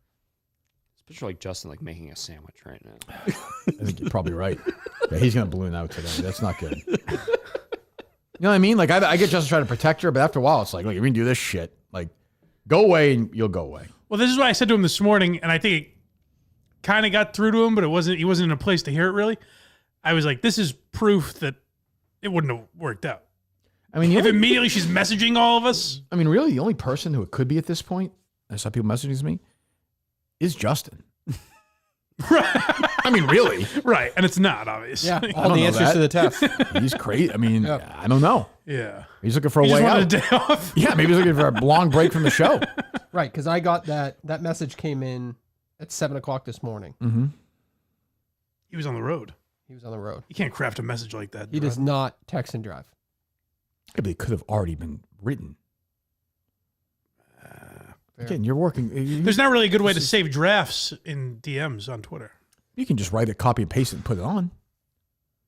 Especially like Justin, like making a sandwich right now. I think you're probably right. Yeah, he's gonna balloon out today. That's not good. You know what I mean? Like I get Justin trying to protect her, but after a while, it's like, look, you're gonna do this shit. Like, go away and you'll go away. Well, this is what I said to him this morning, and I think it kind of got through to him, but he wasn't in a place to hear it really. I was like, this is proof that it wouldn't have worked out. I mean, If immediately she's messaging all of us. I mean, really, the only person who it could be at this point, I saw people messaging me, is Justin. I mean, really. Right, and it's not, obviously. Yeah. I All don't the know answers that. to the test. He's crazy. I mean, Yeah. I don't know. Yeah. He's looking for a He way just wanted out. a day off. Yeah, maybe he's looking for a long break from the show. Right, because I got that message came in at 7:00 this morning. Mm-hmm. He was on the road. He was on the road. You can't craft a message like that. He does not text and drive. Yeah, but it could have already been written. Again, you're working. There's not really a good way to save drafts in DMs on Twitter. You can just write it, copy and paste it, and put it on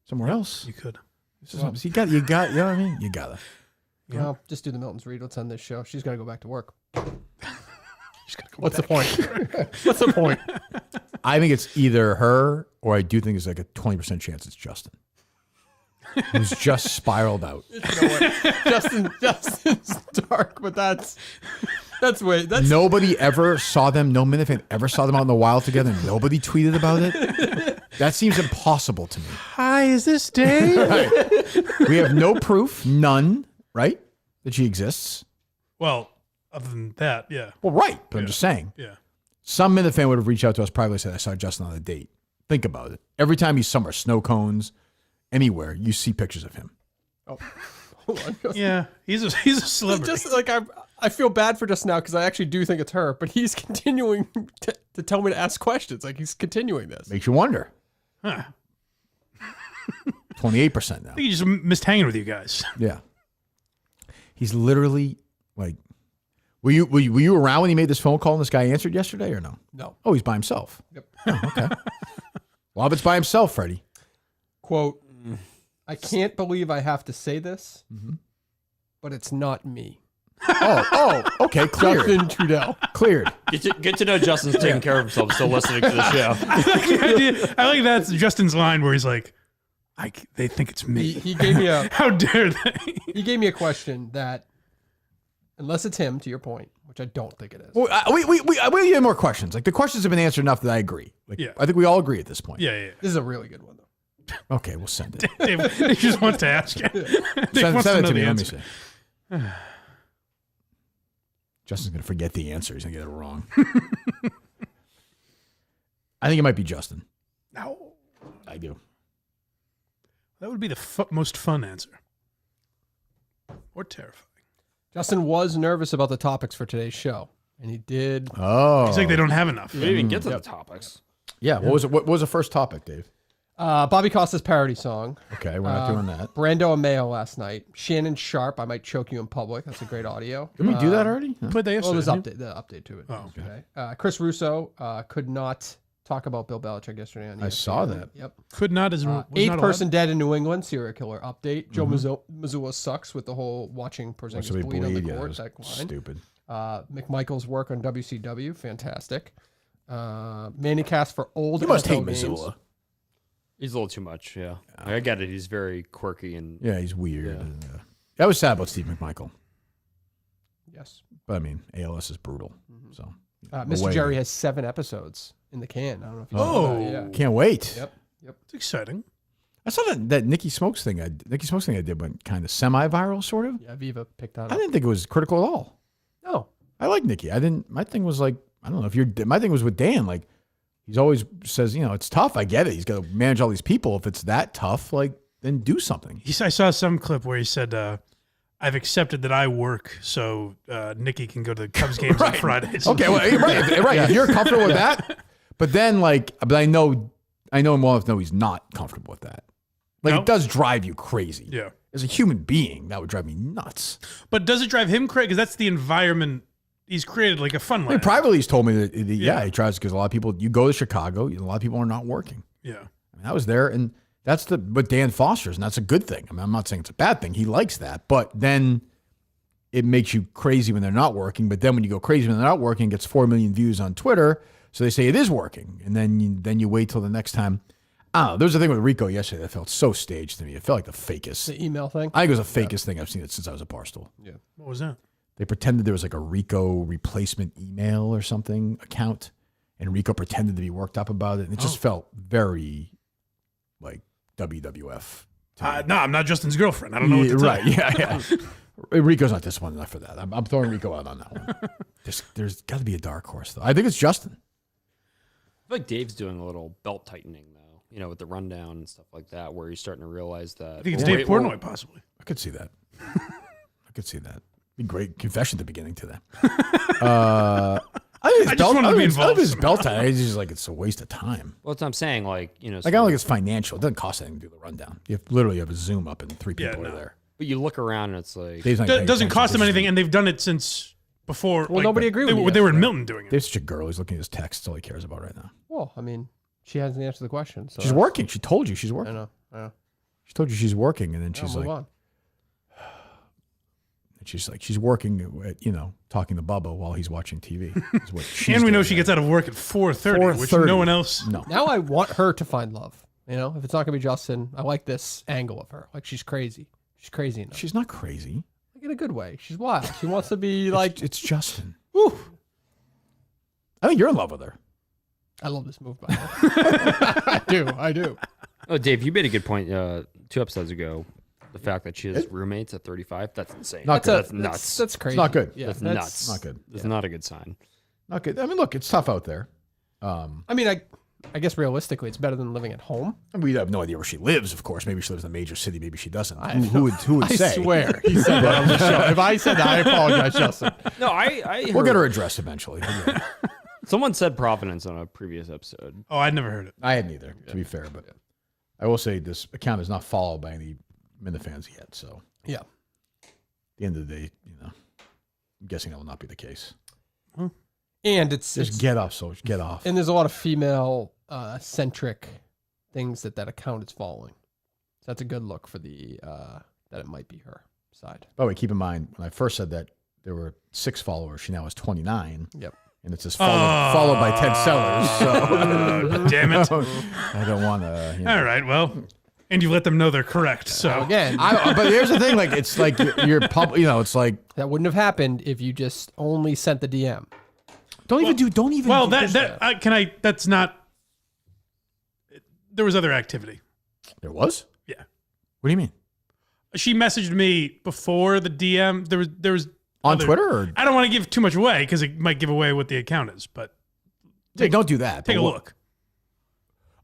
somewhere else. You could. You got. You know what I mean? You gotta. Yeah. Well, just do the Milton's read. Let's end this show. She's got to go back to work. What's the point? What's the point? I think it's either her or I do think it's like a 20% chance it's Justin. Who's just spiraled out. Justin's dark, but that's Nobody ever saw them. No Minifan ever saw them out in the wild together. Nobody tweeted about it. That seems impossible to me. Hi, is this Dave? Right. We have no proof, none, right, that she exists. Well, other than that, yeah. Well, right, but I'm just saying. Yeah. Some Minifan would have reached out to us privately and said, I saw Justin on a date. Think about it. Every time he's somewhere, snow cones, anywhere, you see pictures of him. Oh, hold on. Yeah, he's a celebrity. Just like I feel bad for just now because I actually do think it's her, but he's continuing to tell me to ask questions. Like he's continuing this. Makes you wonder. Huh. 28% now. I think he just missed hanging with you guys. Yeah. He's literally like, were you around when he made this phone call and this guy answered yesterday or no? No. Oh, he's by himself. Yep. Oh, okay. Well, if it's by himself, Freddie. Quote, I can't believe I have to say this, but it's not me. Okay, cleared. Justin Trudell. Cleared. Good to know Justin's taking care of himself, still listening to the show. I like that's Justin's line where he's like, they think it's me. He gave me a How dare they? he gave me a question that, unless it's him, to your point, which I don't think it is. Well, we have more questions. Like the questions have been answered enough that I agree. Like, Yeah. I think we all agree at this point. Yeah. This is a really good one though. Okay, we'll send it. Dave just wants to ask you. Send it to me. Let me see. Justin's gonna forget the answer. He's gonna get it wrong. I think it might be Justin. No. I do. That would be the most fun answer. Or terrifying. Justin was nervous about the topics for today's show, and he did. Oh. He's like, they don't have enough. We didn't even get to the topics. Yeah. What was it? What was the first topic, Dave? Bobby Costa's parody song. Okay, we're not doing that. Brando Ameo last night. Shannon Sharp, I Might Choke You in Public. That's a great audio. Didn't we do that already? Huh? Put the Well, there's yesterday. the update to it. Oh, Okay. Chris Russo could not talk about Bill Belichick yesterday on I ESPN. saw that. Yep. Could not as was Eighth not person dead in New England, serial killer update. Joe Mm-hmm. Missoula sucks with the whole watching Porzingis So they bleed on the bleed. Yeah, court. that That was line. stupid. McMichael's work on WCW, fantastic. Manicast for old. You must NFL hate games. Missoula. He's a little too much. Yeah, I get it. He's very quirky and Yeah, he's weird. Yeah. And, that was sad about Steve McMichael. Yes. But I mean, ALS is brutal. So Mr. Away. Jerry has 7 episodes in the can. I don't know if you Oh. know that. Yeah. can't wait. Yep. It's exciting. I saw that Nicky Smokes thing. I did went kind of semi-viral, sort of. Yeah, Viva picked that I up. didn't think it was critical at all. No. I like Nicky. I didn't. My thing was like, I don't know if you're. My thing was with Dan. Like, he's always says, it's tough. I get it. He's got to manage all these people. If it's that tough, like, then do something. I saw some clip where he said, I've accepted that I work so Nikki can go to the Cubs games on Fridays. Okay, well, right. If you're comfortable with that, but then but I know him well enough to know he's not comfortable with that. Like, No? it does drive you crazy. Yeah. As a human being, that would drive me nuts. But does it drive him crazy? Because that's the environment he's created, like a fun I mean, life. privately, he's told me that, Yeah. he tries because a lot of people, you go to Chicago, a lot of people are not working. Yeah. I mean, I was there, and that's what Dan fosters, and that's a good thing. I mean, I'm not saying it's a bad thing. He likes that, but then it makes you crazy when they're not working. But then when you go crazy when they're not working, it gets 4 million views on Twitter, so they say it is working, and then you wait till the next time. I don't know. There was a thing with Rico yesterday that felt so staged to me. It felt like the fakest. The email thing? I think it was the fakest thing I've seen it since I was a Barstool. Yeah. What was that? They pretended there was like a Rico replacement email or something account, and Rico pretended to be worked up about it. And it just felt very like WWF. to me. No, I'm not Justin's girlfriend. I don't know what to tell Right. you. Yeah. Rico's not disciplined enough for that. I'm throwing Rico out on that one. There's got to be a dark horse, though. I think it's Justin. I feel like Dave's doing a little belt tightening though, with the rundown and stuff like that, where he's starting to realize that. I think it's Dave Portnoy, possibly. I could see that. I could see that. Be great confession at the beginning to that. I just wanted to be involved his somehow. belt time. It's just like it's a waste of time. Well, that's what I'm saying. Like, Like I don't think it's financial. It doesn't cost anything to do the rundown. You literally have a Zoom up and 3 people Yeah, are no. there. but you look around and it's like, Dave's not paying Doesn't attention. cost them This is- anything, and they've done it since before. Well, nobody agreed with you They were in yesterday. Milton doing it. Dave's such a girl. He's looking at his text. That's all he cares about right now. Well, I mean, she hasn't answered the question. So She's working. She told you she's I working. know. She told you she's working, and then She's she's move like, on. she's working at, talking to Bubba while he's watching TV. Is what she's And we know doing she now. gets out of work at 4:30, which 4:30. no one else. No. Now I want her to find love. If it's not gonna be Justin, I like this angle of her. Like she's crazy. She's crazy enough. She's not crazy. Like in a good way. She's wild. She wants to be like. It's Justin. Whew. I think you're in love with her. I love this move. By the way. I do. oh, Dave, you made a good point 2 episodes ago. The fact that she has roommates at 35, that's insane. Not good. That's nuts. That's crazy. not good. Yeah, that's that's nuts. Not good. That's not a good sign. Not good. I mean, look, it's tough out there. I mean, I guess realistically, it's better than living at home. We have no idea where she lives, of course. Maybe she lives in a major city. Maybe she doesn't. Who would I say? swear he said that on the show. If I said that, I apologize, Justin. No, I We'll get her address eventually. Someone said Providence on a previous episode. Oh, I'd never heard it. I hadn't either, to be fair. But I will say this account is not followed by any Minifans yet. So Yeah. at the end of the day, I'm guessing that will not be the case. And it's Just get off, Soldier. Get off. and there's a lot of female centric things that account is following. So that's a good look for the that it might be her side. By the way, keep in mind, when I first said that there were 6 followers, she now has 29. Yep. And it's just followed by Ted Sellers. So Damn it. I don't want to. All right, well, and you let them know they're correct. So Again, But here's the thing: like it's like you're public. It's like that wouldn't have happened if you just only sent the DM. don't even do well, this. that's not. There was other activity. There was. Yeah, What do you mean? she messaged me before the DM. There was On other- Twitter? Or? I don't want to give too much away because it might give away what the account is, but Don't do that. take But a what- look.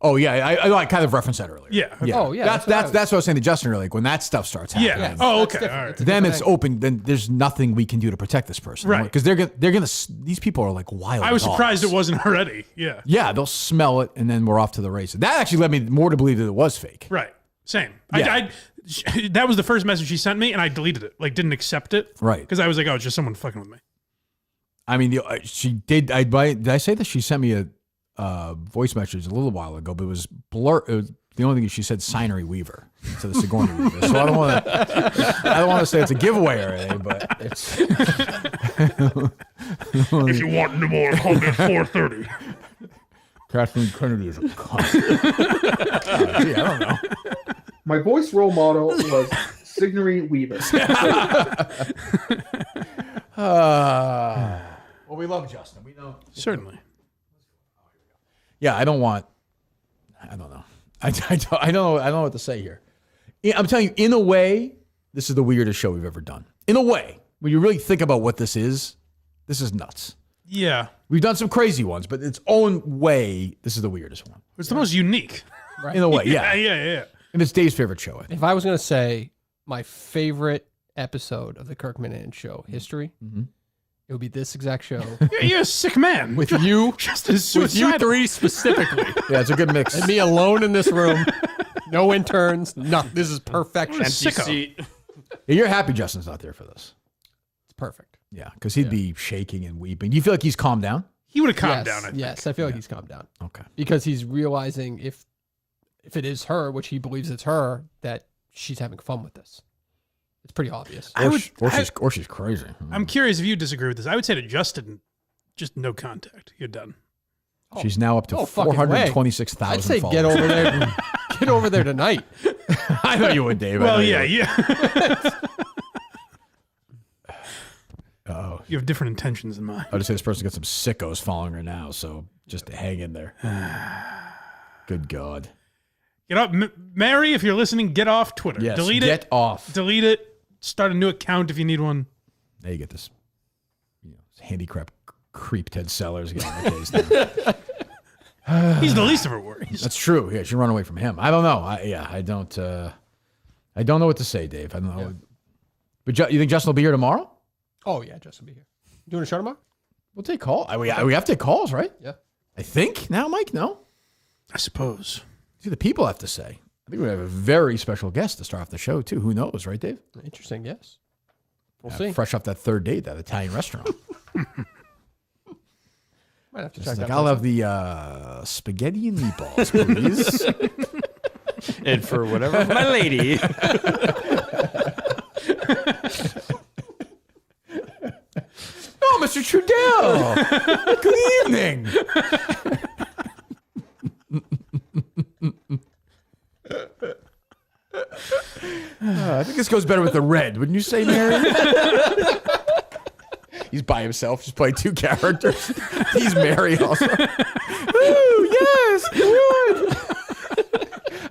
Oh yeah, I kind of referenced that earlier. Yeah. Yeah. Oh, yeah, That's that's what I was saying to Justin earlier. Like when that stuff starts happening. Yeah. Oh, That's okay. different. All right. It's a Then different it's angle. open. Then there's nothing we can do to protect this person, Right. Because they're gonna. These people are like wild. I was dogs. surprised it wasn't already. Yeah. Yeah, they'll smell it, and then we're off to the races. That actually led me more to believe that it was fake. Right. Same. Yeah. That was the first message she sent me, and I deleted it. Like, didn't accept it. Right. Because I was like, oh, it's just someone fucking with me. I mean, she did. Did I say that she sent me a voice message a little while ago? But it was blur. The only thing is she said Signery Weaver instead of Sigourney Weaver. So I don't want to say it's a giveaway or anything, but it's. If you want no more, call me at 4:30. Kathleen Kennedy is a cunt. Gee, I don't know. My voice role model was Signery Weaver. Well, we love Justin. We know. Certainly. Yeah, I don't know. I don't know what to say here. I'm telling you, in a way, this is the weirdest show we've ever done. In a way, when you really think about what this is nuts. Yeah. We've done some crazy ones, but its own way, this is the weirdest one. It's the most unique. In a way, yeah. Yeah. And it's Dave's favorite show, I think. If I was going to say my favorite episode of the Kirkman and Show history, it would be this exact show. You're a sick man. With you, just as with you suicidal. three specifically. Yeah, it's a good mix. And me alone in this room. No interns. Nothing. This is perfection. Yeah, you're happy Justin's not there for this. It's perfect. Yeah, because he'd be shaking and weeping. Do you feel like he's calmed down? He would have calmed down, I think. Yes, I feel like he's calmed down. Okay. Because he's realizing if it is her, which he believes it's her, that she's having fun with this. It's pretty obvious. Or she's crazy. I'm curious if you disagree with this. I would say to Justin, just no contact. You're done. She's now up to No fucking way. 426,000 I'd say followers. get over there. Get over there tonight. I know you would, Dave. Well, yeah. Oh, You have different intentions in mind. I would say this person got some sickos following her now, so just hang in there. Good God. Get up, Mary. If you're listening, get off Twitter. Yes, Delete it. get off. Delete it. Start a new account if you need one. Now you get this, handicap creep Ted Sellers getting on the case now. He's the least of her worries. That's true. Yeah, she run away from him. I don't know. I don't know what to say, Dave. I don't know. Yeah. But you think Justin will be here tomorrow? Oh yeah, Justin will be here. Doing a show tomorrow? We'll take calls. We have to take calls, right? Yeah. I think now, Mike. No. I suppose. See, the people have to say. I think we have a very special guest to start off the show too. Who knows, right, Dave? Interesting. Yes. We'll see. Fresh off that third date, that Italian restaurant. Might have to It's check like, that I'll out. have the spaghetti and meatballs, please. And for whatever my lady. Oh, Mr. Trudell. Good evening. I think this goes better with the red, wouldn't you say, Mary? He's by himself, just playing two characters. He's Mary also. Ooh, yes, good.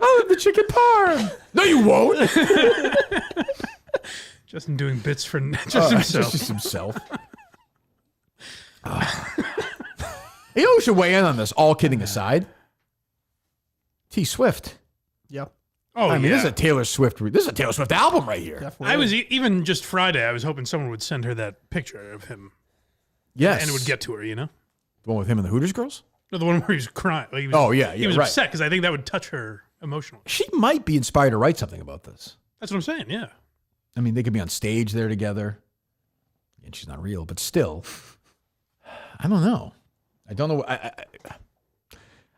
I'll have the chicken parm. No, you won't. Justin doing bits for just himself. Just himself. You know who should weigh in on this, all kidding aside? T. Swift. Yeah. Oh, I mean, yeah. this is a Taylor Swift album right here. Definitely. I was even just Friday. I was hoping someone would send her that picture of him, Yes. and it would get to her. You know, the one with him and the Hooters girls? no, the one where he was crying. Like he was, Oh, yeah, he was right. upset because I think that would touch her emotionally. She might be inspired to write something about this. That's what I'm saying. Yeah. I mean, they could be on stage there together. And she's not real, but still, I don't know. I don't know.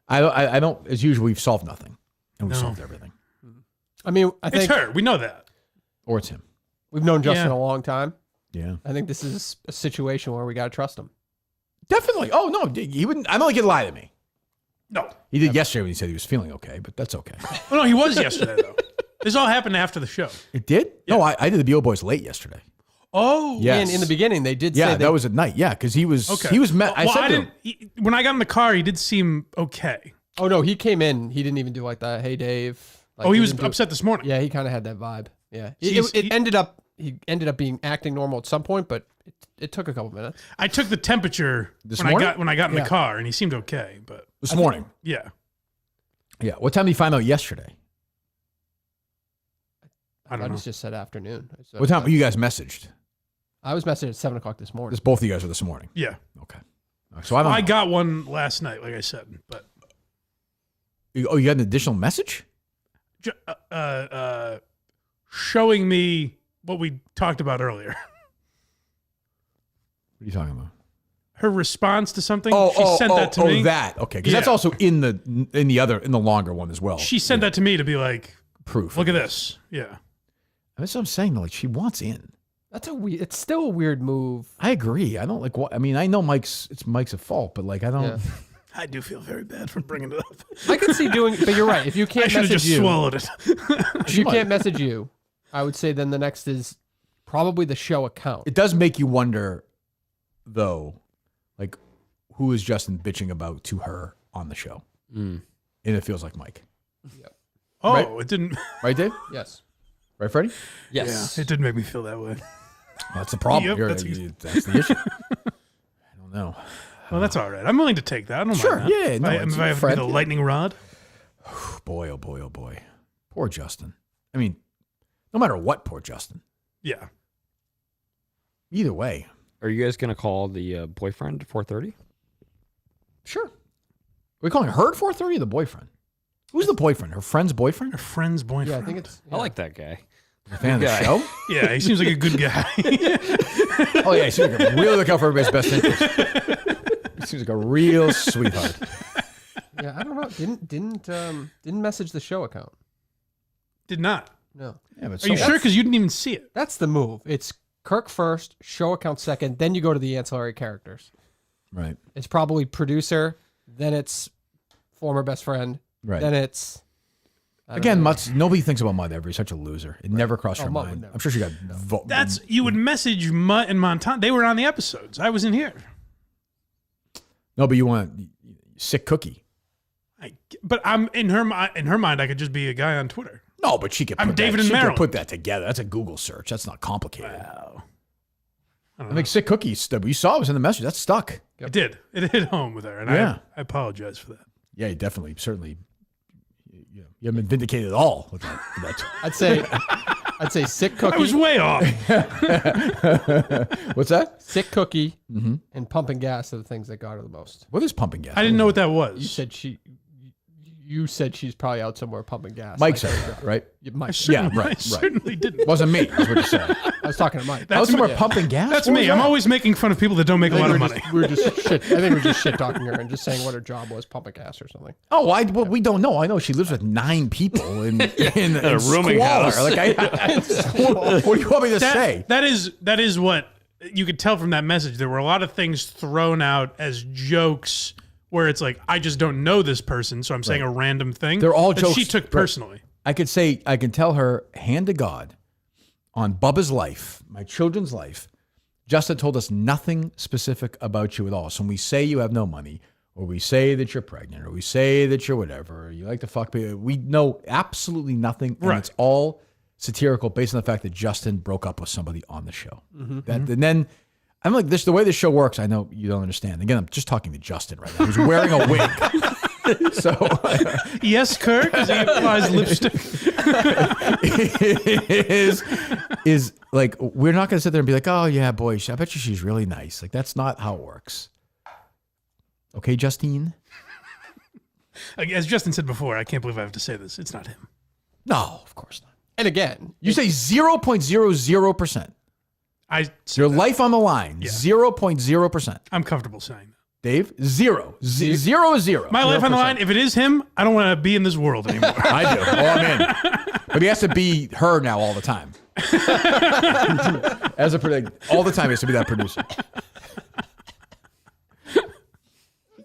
I don't, as usual, we've solved nothing. And we've No. solved everything. I mean, I think It's her. We know that. Or it's him. we've known Justin Yeah. a long time. Yeah. I think this is a situation where we got to trust him. Definitely. Oh, no, he wouldn't. I don't think he'd lie to me. No. He did yesterday when he said he was feeling okay, but that's okay. Oh, no, he was yesterday though. This all happened after the show. It did? No, I did the BO Boys late yesterday. Oh, Yeah. And in the beginning, they did Yeah, say that was at night. Yeah, because he was okay. he was met. I Well, said to didn't. him, When I got in the car, he did seem okay. Oh no, he came in. He didn't even do like that. Hey, Dave. Like, Oh, he was didn't do- upset this morning. Yeah, he kind of had that vibe. Yeah, Jeez, it ended up. He ended up being acting normal at some point, but it took a couple minutes. I took the temperature This when morning? I got in Yeah. the car, and he seemed okay. But this morning. yeah, Yeah. What time did you find out yesterday? I don't know. just said afternoon. What time you guys messaged? I was messaging at 7:00 this morning. This both of you guys were this morning. Yeah. Okay. So I don't. I know. got one last night, like I said, but You got an additional message? showing me what we talked about earlier. What are you talking about? Her response to something. She sent that to me. Oh, that. Okay, because that's also in the longer one as well. She sent that to me to be like, proof. look at this. Yeah. That's what I'm saying. Like she wants in. That's it's still a weird move. I agree. I don't like what. I mean, I know it's Mike's at fault, but like I don't. Yeah. I do feel very bad for bringing it up. I could see doing, but you're right. If you can't I should have message just you, swallowed it. if you can't message you, I would say then the next is probably the show account. It does make you wonder, though, like who is Justin bitching about to her on the show? And it feels like Mike. Oh, Right? it didn't. Right, Dave? Yes. Right, Freddie? Yes. Yeah, it did make me feel that way. Well, that's the problem. Yep, that's the issue. I don't know. Well, that's all right. I'm willing to take that. I don't Sure, mind that. yeah, no, If it's I have to be Fred, the yeah. lightning rod. Boy, oh boy, oh boy. Poor Justin. I mean, no matter what, poor Justin. Yeah. Either way. Are you guys gonna call the boyfriend at 4:30? Sure. Are we calling her at 4:30 or the boyfriend? Who's the boyfriend? Her friend's boyfriend? Her friend's boyfriend. Yeah, I think it's. I like that guy. A fan of the guy. show? Yeah, he seems like a good guy. Oh, yeah. He seems like a really look out for everybody's best interest. He seems like a real sweetheart. Yeah, I don't know. Didn't message the show account. Did not. No. Yeah, but Are you sure? Because you didn't even see it. That's the move. It's Kirk first, show account second, then you go to the ancillary characters. Right. It's probably producer, then it's former best friend, Right. then it's. Again, nobody thinks about Mud ever. He's such a loser. It never crossed her Mutt would mind. never. I'm sure she got. You would message Mutt and Montana. They were on the episodes. I wasn't here. No, but you want sick cookie. But I'm in her mind. I could just be a guy on Twitter. No, but she could. I'm put David that, and she could Marilyn. put that together. That's a Google search. That's not complicated. Wow. I think sick cookies. You saw it was in the message. That's stuck. It did. It hit home with her, and Yeah. I apologize for that. Yeah, you definitely, certainly. You haven't been vindicated at all with that. I'd say sick cookie. I was way off. What's that? Sick cookie and pumping gas are the things that got her the most. What is pumping gas? I didn't know what that was. You said she's probably out somewhere pumping gas. Mike said that, right? Mike. I certainly didn't. Wasn't me. That's what you said. I was talking to Mike. I was somewhere pumping gas. That's What me. was I'm that? always making fun of people that don't make a lot of money. We were just shit. I think we were just shit talking her and just saying what her job was, pumping gas or something. Oh, well, we don't know. I know she lives with 9 people in a rooming squalor. house. Like, what do you want me to say? That is what you could tell from that message. There were a lot of things thrown out as jokes where it's like, I just don't know this person, so I'm saying a random thing. They're all that jokes she took personally. I can tell her, hand to God, on Bubba's life, my children's life, Justin told us nothing specific about you at all. So when we say you have no money, or we say that you're pregnant, or we say that you're whatever, or you like to fuck people, we know absolutely nothing. And it's all satirical based on the fact that Justin broke up with somebody on the show. And then I'm like, the way this show works, I know you don't understand. Again, I'm just talking to Justin right now, who's wearing a wig. So yes, Kirk, as he applies lipstick. is like, we're not going to sit there and be like, oh yeah, boy, I bet you she's really nice. Like, that's not how it works. Okay, Justine? As Justin said before, I can't believe I have to say this. It's not him. No, of course not. And again, You say 0.00%. Your life on the line, 0.0%. I'm comfortable saying that. Dave, zero. Zero is zero. My life on the 0%. line, if it is him, I don't want to be in this world anymore. I do. Oh, I'm in. But he has to be her now all the time. As a producer, all the time he has to be that producer.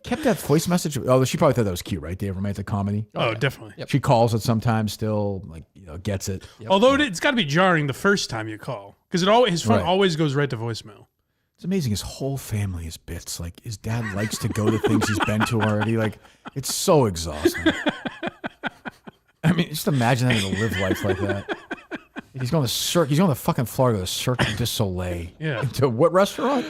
Kept that voice message. Oh, she probably thought that was cute, right? Dave, romantic comedy. Oh, definitely. Yep. She calls it sometimes still, like, gets it. Although it's got to be jarring the first time you call, because his phone Right. always goes right to voicemail. It's amazing. His whole family is bits. Like, his dad likes to go to things he's been to already. Like, it's so exhausting. I mean, just imagine having to live life like that. He's going to fucking Florida to Cirque du Soleil. Yeah. To what restaurant?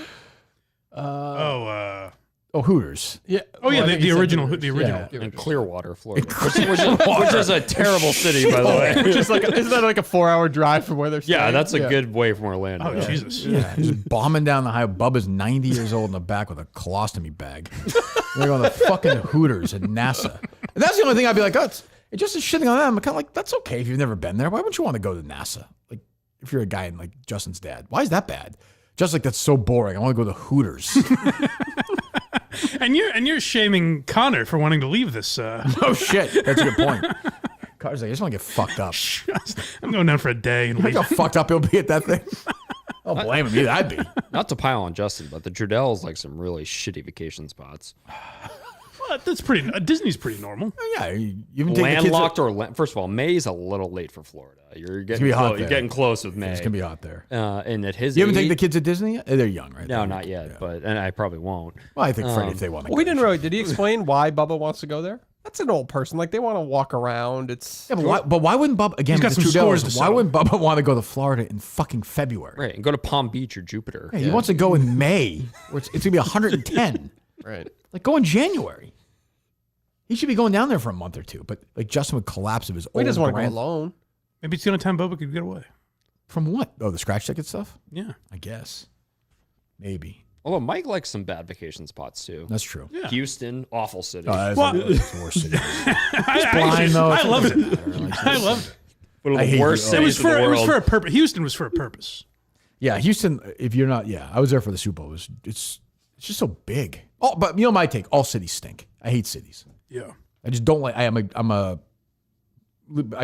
Oh, Hooters. Yeah. Oh yeah, Well, I think the he said original, Hooters. the original. Yeah. In Clearwater, Florida, which is a terrible city, by the way. Which is like, isn't that like a 4-hour drive from where they're staying? Yeah, that's a good way from Orlando. Oh Jesus. Yeah, he's bombing down the highway. Bubba's 90 years old in the back with a colostomy bag. They're going to fucking Hooters at NASA. And that's the only thing I'd be like, oh, it's just shitting on them. I'm kind of like, that's okay if you've never been there. Why wouldn't you want to go to NASA? Like, if you're a guy and like Justin's dad, why is that bad? Just like, that's so boring. I want to go to Hooters. And you're shaming Connor for wanting to leave this. Oh shit, that's a good point. Carter's like, I just want to get fucked up. I'm going down for a day and Look leave. how fucked up he'll be at that thing. I don't blame him either. I'd be. Not to pile on Justin, but the Trudell's like some really shitty vacation spots. Well, that's pretty. Disney's pretty normal. Yeah, you even take Landlocked the kids. first of all, May's a little late for Florida. You're gonna getting be hot close, you're there. getting close with May. It's gonna be hot there. And at his You haven't age, taken the kids at Disney yet? They're young, right? No, They're- not yet. yeah. But and I probably won't. Well, I think Freddie, if they want to. Well, he didn't really. Did he explain why Bubba wants to go there? That's an old person. Like they want to walk around. It's Yeah, but why wouldn't Bubba again? He's got the some Trudells, scores to why settle. wouldn't Bubba want to go to Florida in fucking February? Right, and go to Palm Beach or Jupiter. Hey, he wants to go in May, where it's gonna be 110. right. Like go in January. He should be going down there for a month or two. But like Justin would collapse of his He old doesn't want to go brand. alone. Maybe it's the only time Boba could get away. From what? Oh, the scratch ticket stuff? Yeah. I guess. Maybe. Although Mike likes some bad vacation spots too. That's true. Yeah. Houston, awful city. That's Well- it's the worst city. I though. I It loved doesn't it. matter. Like, I loved it. One of I the hate worst you. It was cities in the for world. a purpose. Houston was for a purpose. Yeah, Houston. If you're not, I was there for the Super Bowl. It's just so big. Oh, but you know my take. All cities stink. I hate cities. Yeah. I just don't like. I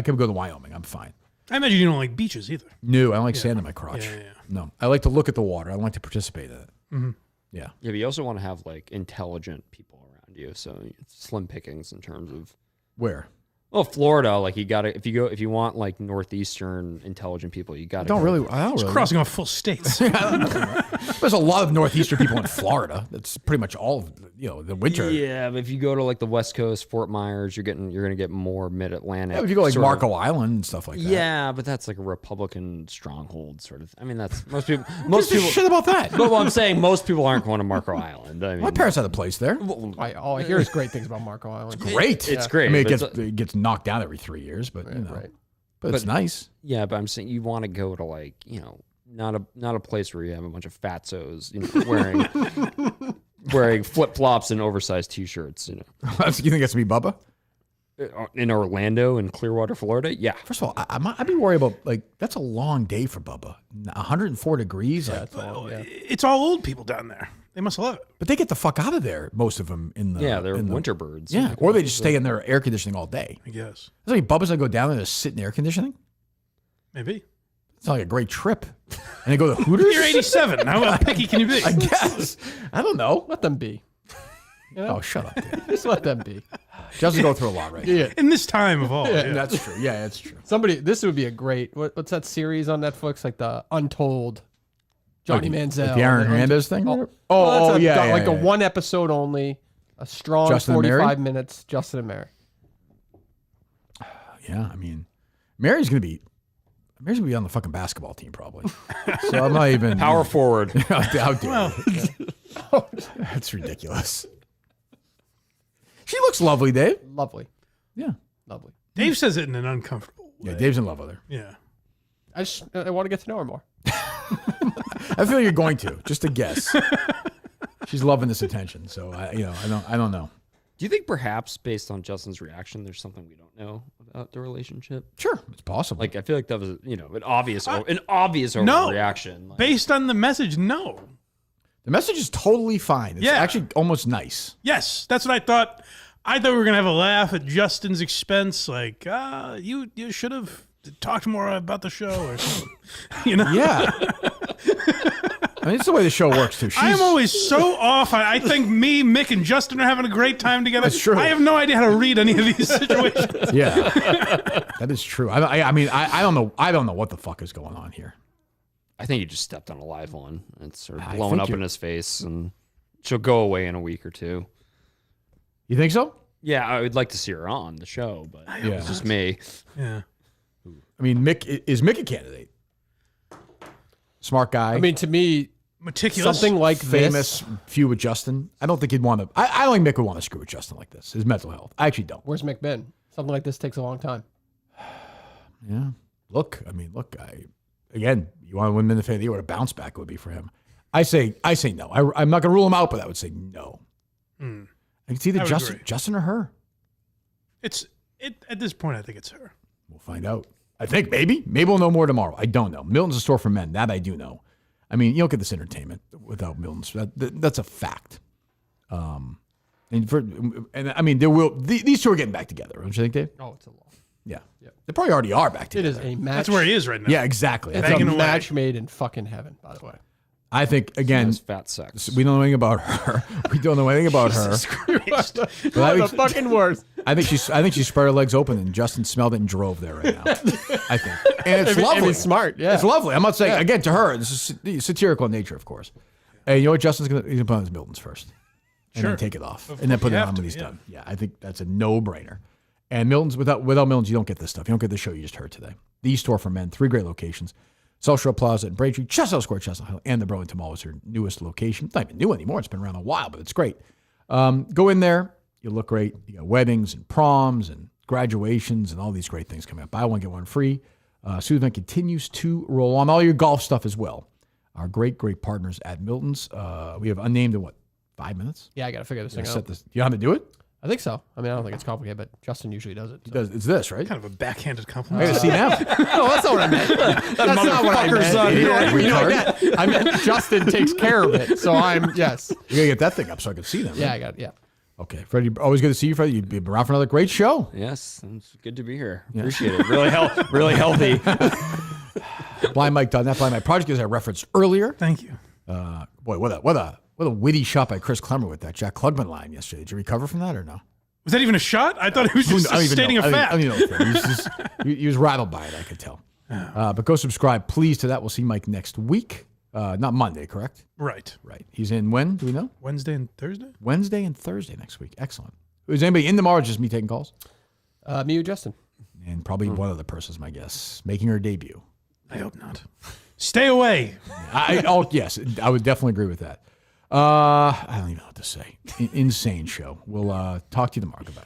could go to Wyoming. I'm fine. I imagine you don't like beaches either. No, I don't like sand in my crotch. Yeah. No, I like to look at the water. I don't like to participate in it. Mm-hmm. Yeah. Yeah, but you also want to have like intelligent people around you. So it's slim pickings in terms of Where? well, Florida, like you gotta if you want like northeastern intelligent people, you gotta I don't really. Crossing off full states. There's a lot of northeastern people in Florida. That's pretty much all of the winter. Yeah, but if you go to like the West Coast, Fort Myers, you're gonna get more mid Atlantic. Yeah, if you go like Marco Island and stuff like that. Yeah, but that's like a Republican stronghold sort of. I mean, that's most people. Most people shit about that. But what I'm saying, most people aren't going to Marco Island. I mean, My parents had a place there. All I hear is great things about Marco Island. Great. It's great. I mean, but it gets knocked down every 3 years, but Right. but it's nice. yeah, but I'm saying you want to go to like not a place where you have a bunch of fatzos wearing flip flops and oversized T-shirts. You think that's me, Bubba? In Orlando and Clearwater, Florida. Yeah. First of all, I'd be worried about that's a long day for Bubba. 104 degrees. That's all. Yeah. It's all old people down there. They must love it. But they get the fuck out of there. Most of them in the Yeah, they're in the- winter birds. Yeah, or they just stay in their air conditioning all day. I guess. I mean, Bubba's gonna go down there and just sit in air conditioning. Maybe. It's not like a great trip. And they go to Hooters. You're 87. How picky can you be? I guess. I don't know. Let them be. Oh, shut up, dude. Just let them be. Doesn't go through a lot, right? Yeah. In this time of all. Yeah. That's true. Yeah, that's true. This would be a great. What's that series on Netflix? Like the Untold. Johnny Manziel. Like the Aaron Hernandez thing? Oh, Oh, yeah, Like yeah, a yeah. one episode only. A strong Justin and Mary? 45 minutes. Justin and Mary. Yeah, I mean, Mary's gonna be on the fucking basketball team probably. So I'm not even Power forward. How dare you? That's ridiculous. She looks lovely, Dave. Lovely. Yeah. Lovely. Dave says it in an uncomfortable way. Yeah, Dave's in love with her. Yeah. I want to get to know her more. I feel you're going to, just a guess. She's loving this attention, so I don't know. Do you think perhaps based on Justin's reaction, there's something we don't know about the relationship? Sure, it's possible. Like I feel like that was an obvious overreaction. Like, Based on the message, no. The message is totally fine. It's actually almost nice. Yes, that's what I thought. I thought we were gonna have a laugh at Justin's expense. Like, you should have talked more about the show or something. Yeah. I mean, it's the way the show works too. I am always so off. I think me, Mick, and Justin are having a great time together. That's true. I have no idea how to read any of these situations. Yeah, that is true. I mean, I don't know. I don't know what the fuck is going on here. I think he just stepped on a live one. It's sort of I blowing think up you're- in his face, and she'll go away in a week or two. You think so? Yeah, I would like to see her on the show, but it's just me. Yeah. I mean, Mick is Mick a candidate? Smart guy. I mean, to me, Meticulous. Something like famous this. feud with Justin. I don't think he'd want to. I don't think Mick would want to screw with Justin like this. His mental health. I actually don't. Where's Mick been? Something like this takes a long time. Yeah. Look. Again, you want to win Minute of the Year, what a bounce back would be for him. I say no. I'm not going to rule him out, but I would say no. It's either Justin or her. At this point, I think it's her. We'll find out. I think maybe we'll know more tomorrow. I don't know. Milton's a store for men. That I do know. I mean, you don't get this entertainment without Milton's. That's a fact. And I mean, there will these two are getting back together. Don't you think, Dave? Oh, it's a long. Yeah. They probably already are back It together. is a match. That's where he is right now. Yeah, exactly. It's a match made in fucking heaven, by the way. I think again, fat sex. we don't know anything about her. We don't know anything about her. The fucking worst. I think she spread her legs open and Justin smelled it and drove there right now. I think, and it's lovely. It's smart. Yeah, it's lovely. I'm not saying again to her. This is satirical in nature, of course. And you know what? Justin's he's gonna put on his Milton's first, and then take it off, and then put it on when he's done. Yeah, I think that's a no-brainer. And Milton's without Milton's, you don't get this stuff. You don't get the show you just heard today. The Store for Men, 3 great locations. South Shore Plaza in Braintree, Chestnut Square, Chestnut Hill, and the Burlington Mall is her newest location. It's not even new anymore. It's been around a while, but it's great. Go in there. You look great. You got weddings and proms and graduations and all these great things coming up. Buy one, get one free. Student event continues to roll on. All your golf stuff as well. Our great partners at Milton's. We have unnamed in 5 minutes? Yeah, I got to figure this thing out. You know how to do it? I think so. I mean, I don't think it's complicated, but Justin usually does it. So. He does. It's this, right? Kind of a backhanded compliment. I gotta see now. No, that's not what I meant. That's not what I meant. I meant Justin takes care of it. So yes. You gotta get that thing up so I can see them. Yeah, right? I got it. Yeah. Okay, Freddie, always good to see you, Freddie. You've been around for another great show. Yes, it's good to be here. Appreciate it. Really healthy. Blind Mike done that. Blind Mike project, as I referenced earlier. Thank you. Boy, what a witty shot by Chris Clemmer with that Jack Klugman line yesterday. Did you recover from that or no? Was that even a shot? I thought it was just stating a fact. I don't even know. He was rattled by it, I could tell. But go subscribe, please, to that. We'll see Mike next week. Not Monday, correct? Right. He's in when? Do we know? Wednesday and Thursday? Wednesday and Thursday next week. Excellent. Is anybody in tomorrow or just me taking calls? Me or Justin. And probably one other person's my guess. Making her debut. I hope not. Stay away. Yes, I would definitely agree with that. I don't even know what to say. Insane show. We'll talk to you tomorrow. Goodbye.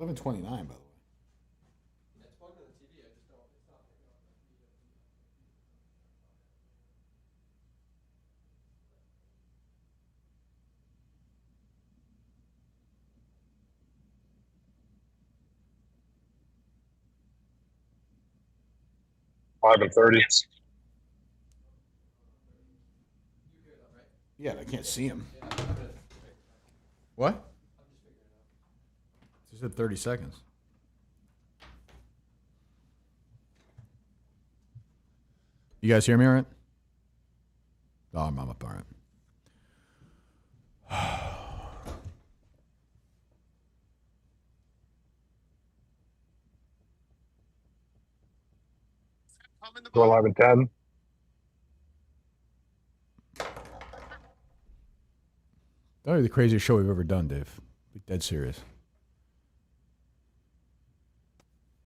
11:29, by the way. and 30. Yeah, I can't see him. What? She said 30 seconds. You guys hear me all right? Oh, I'm up all right. To 11:10. That would be the craziest show we've ever done, Dave. Be dead serious.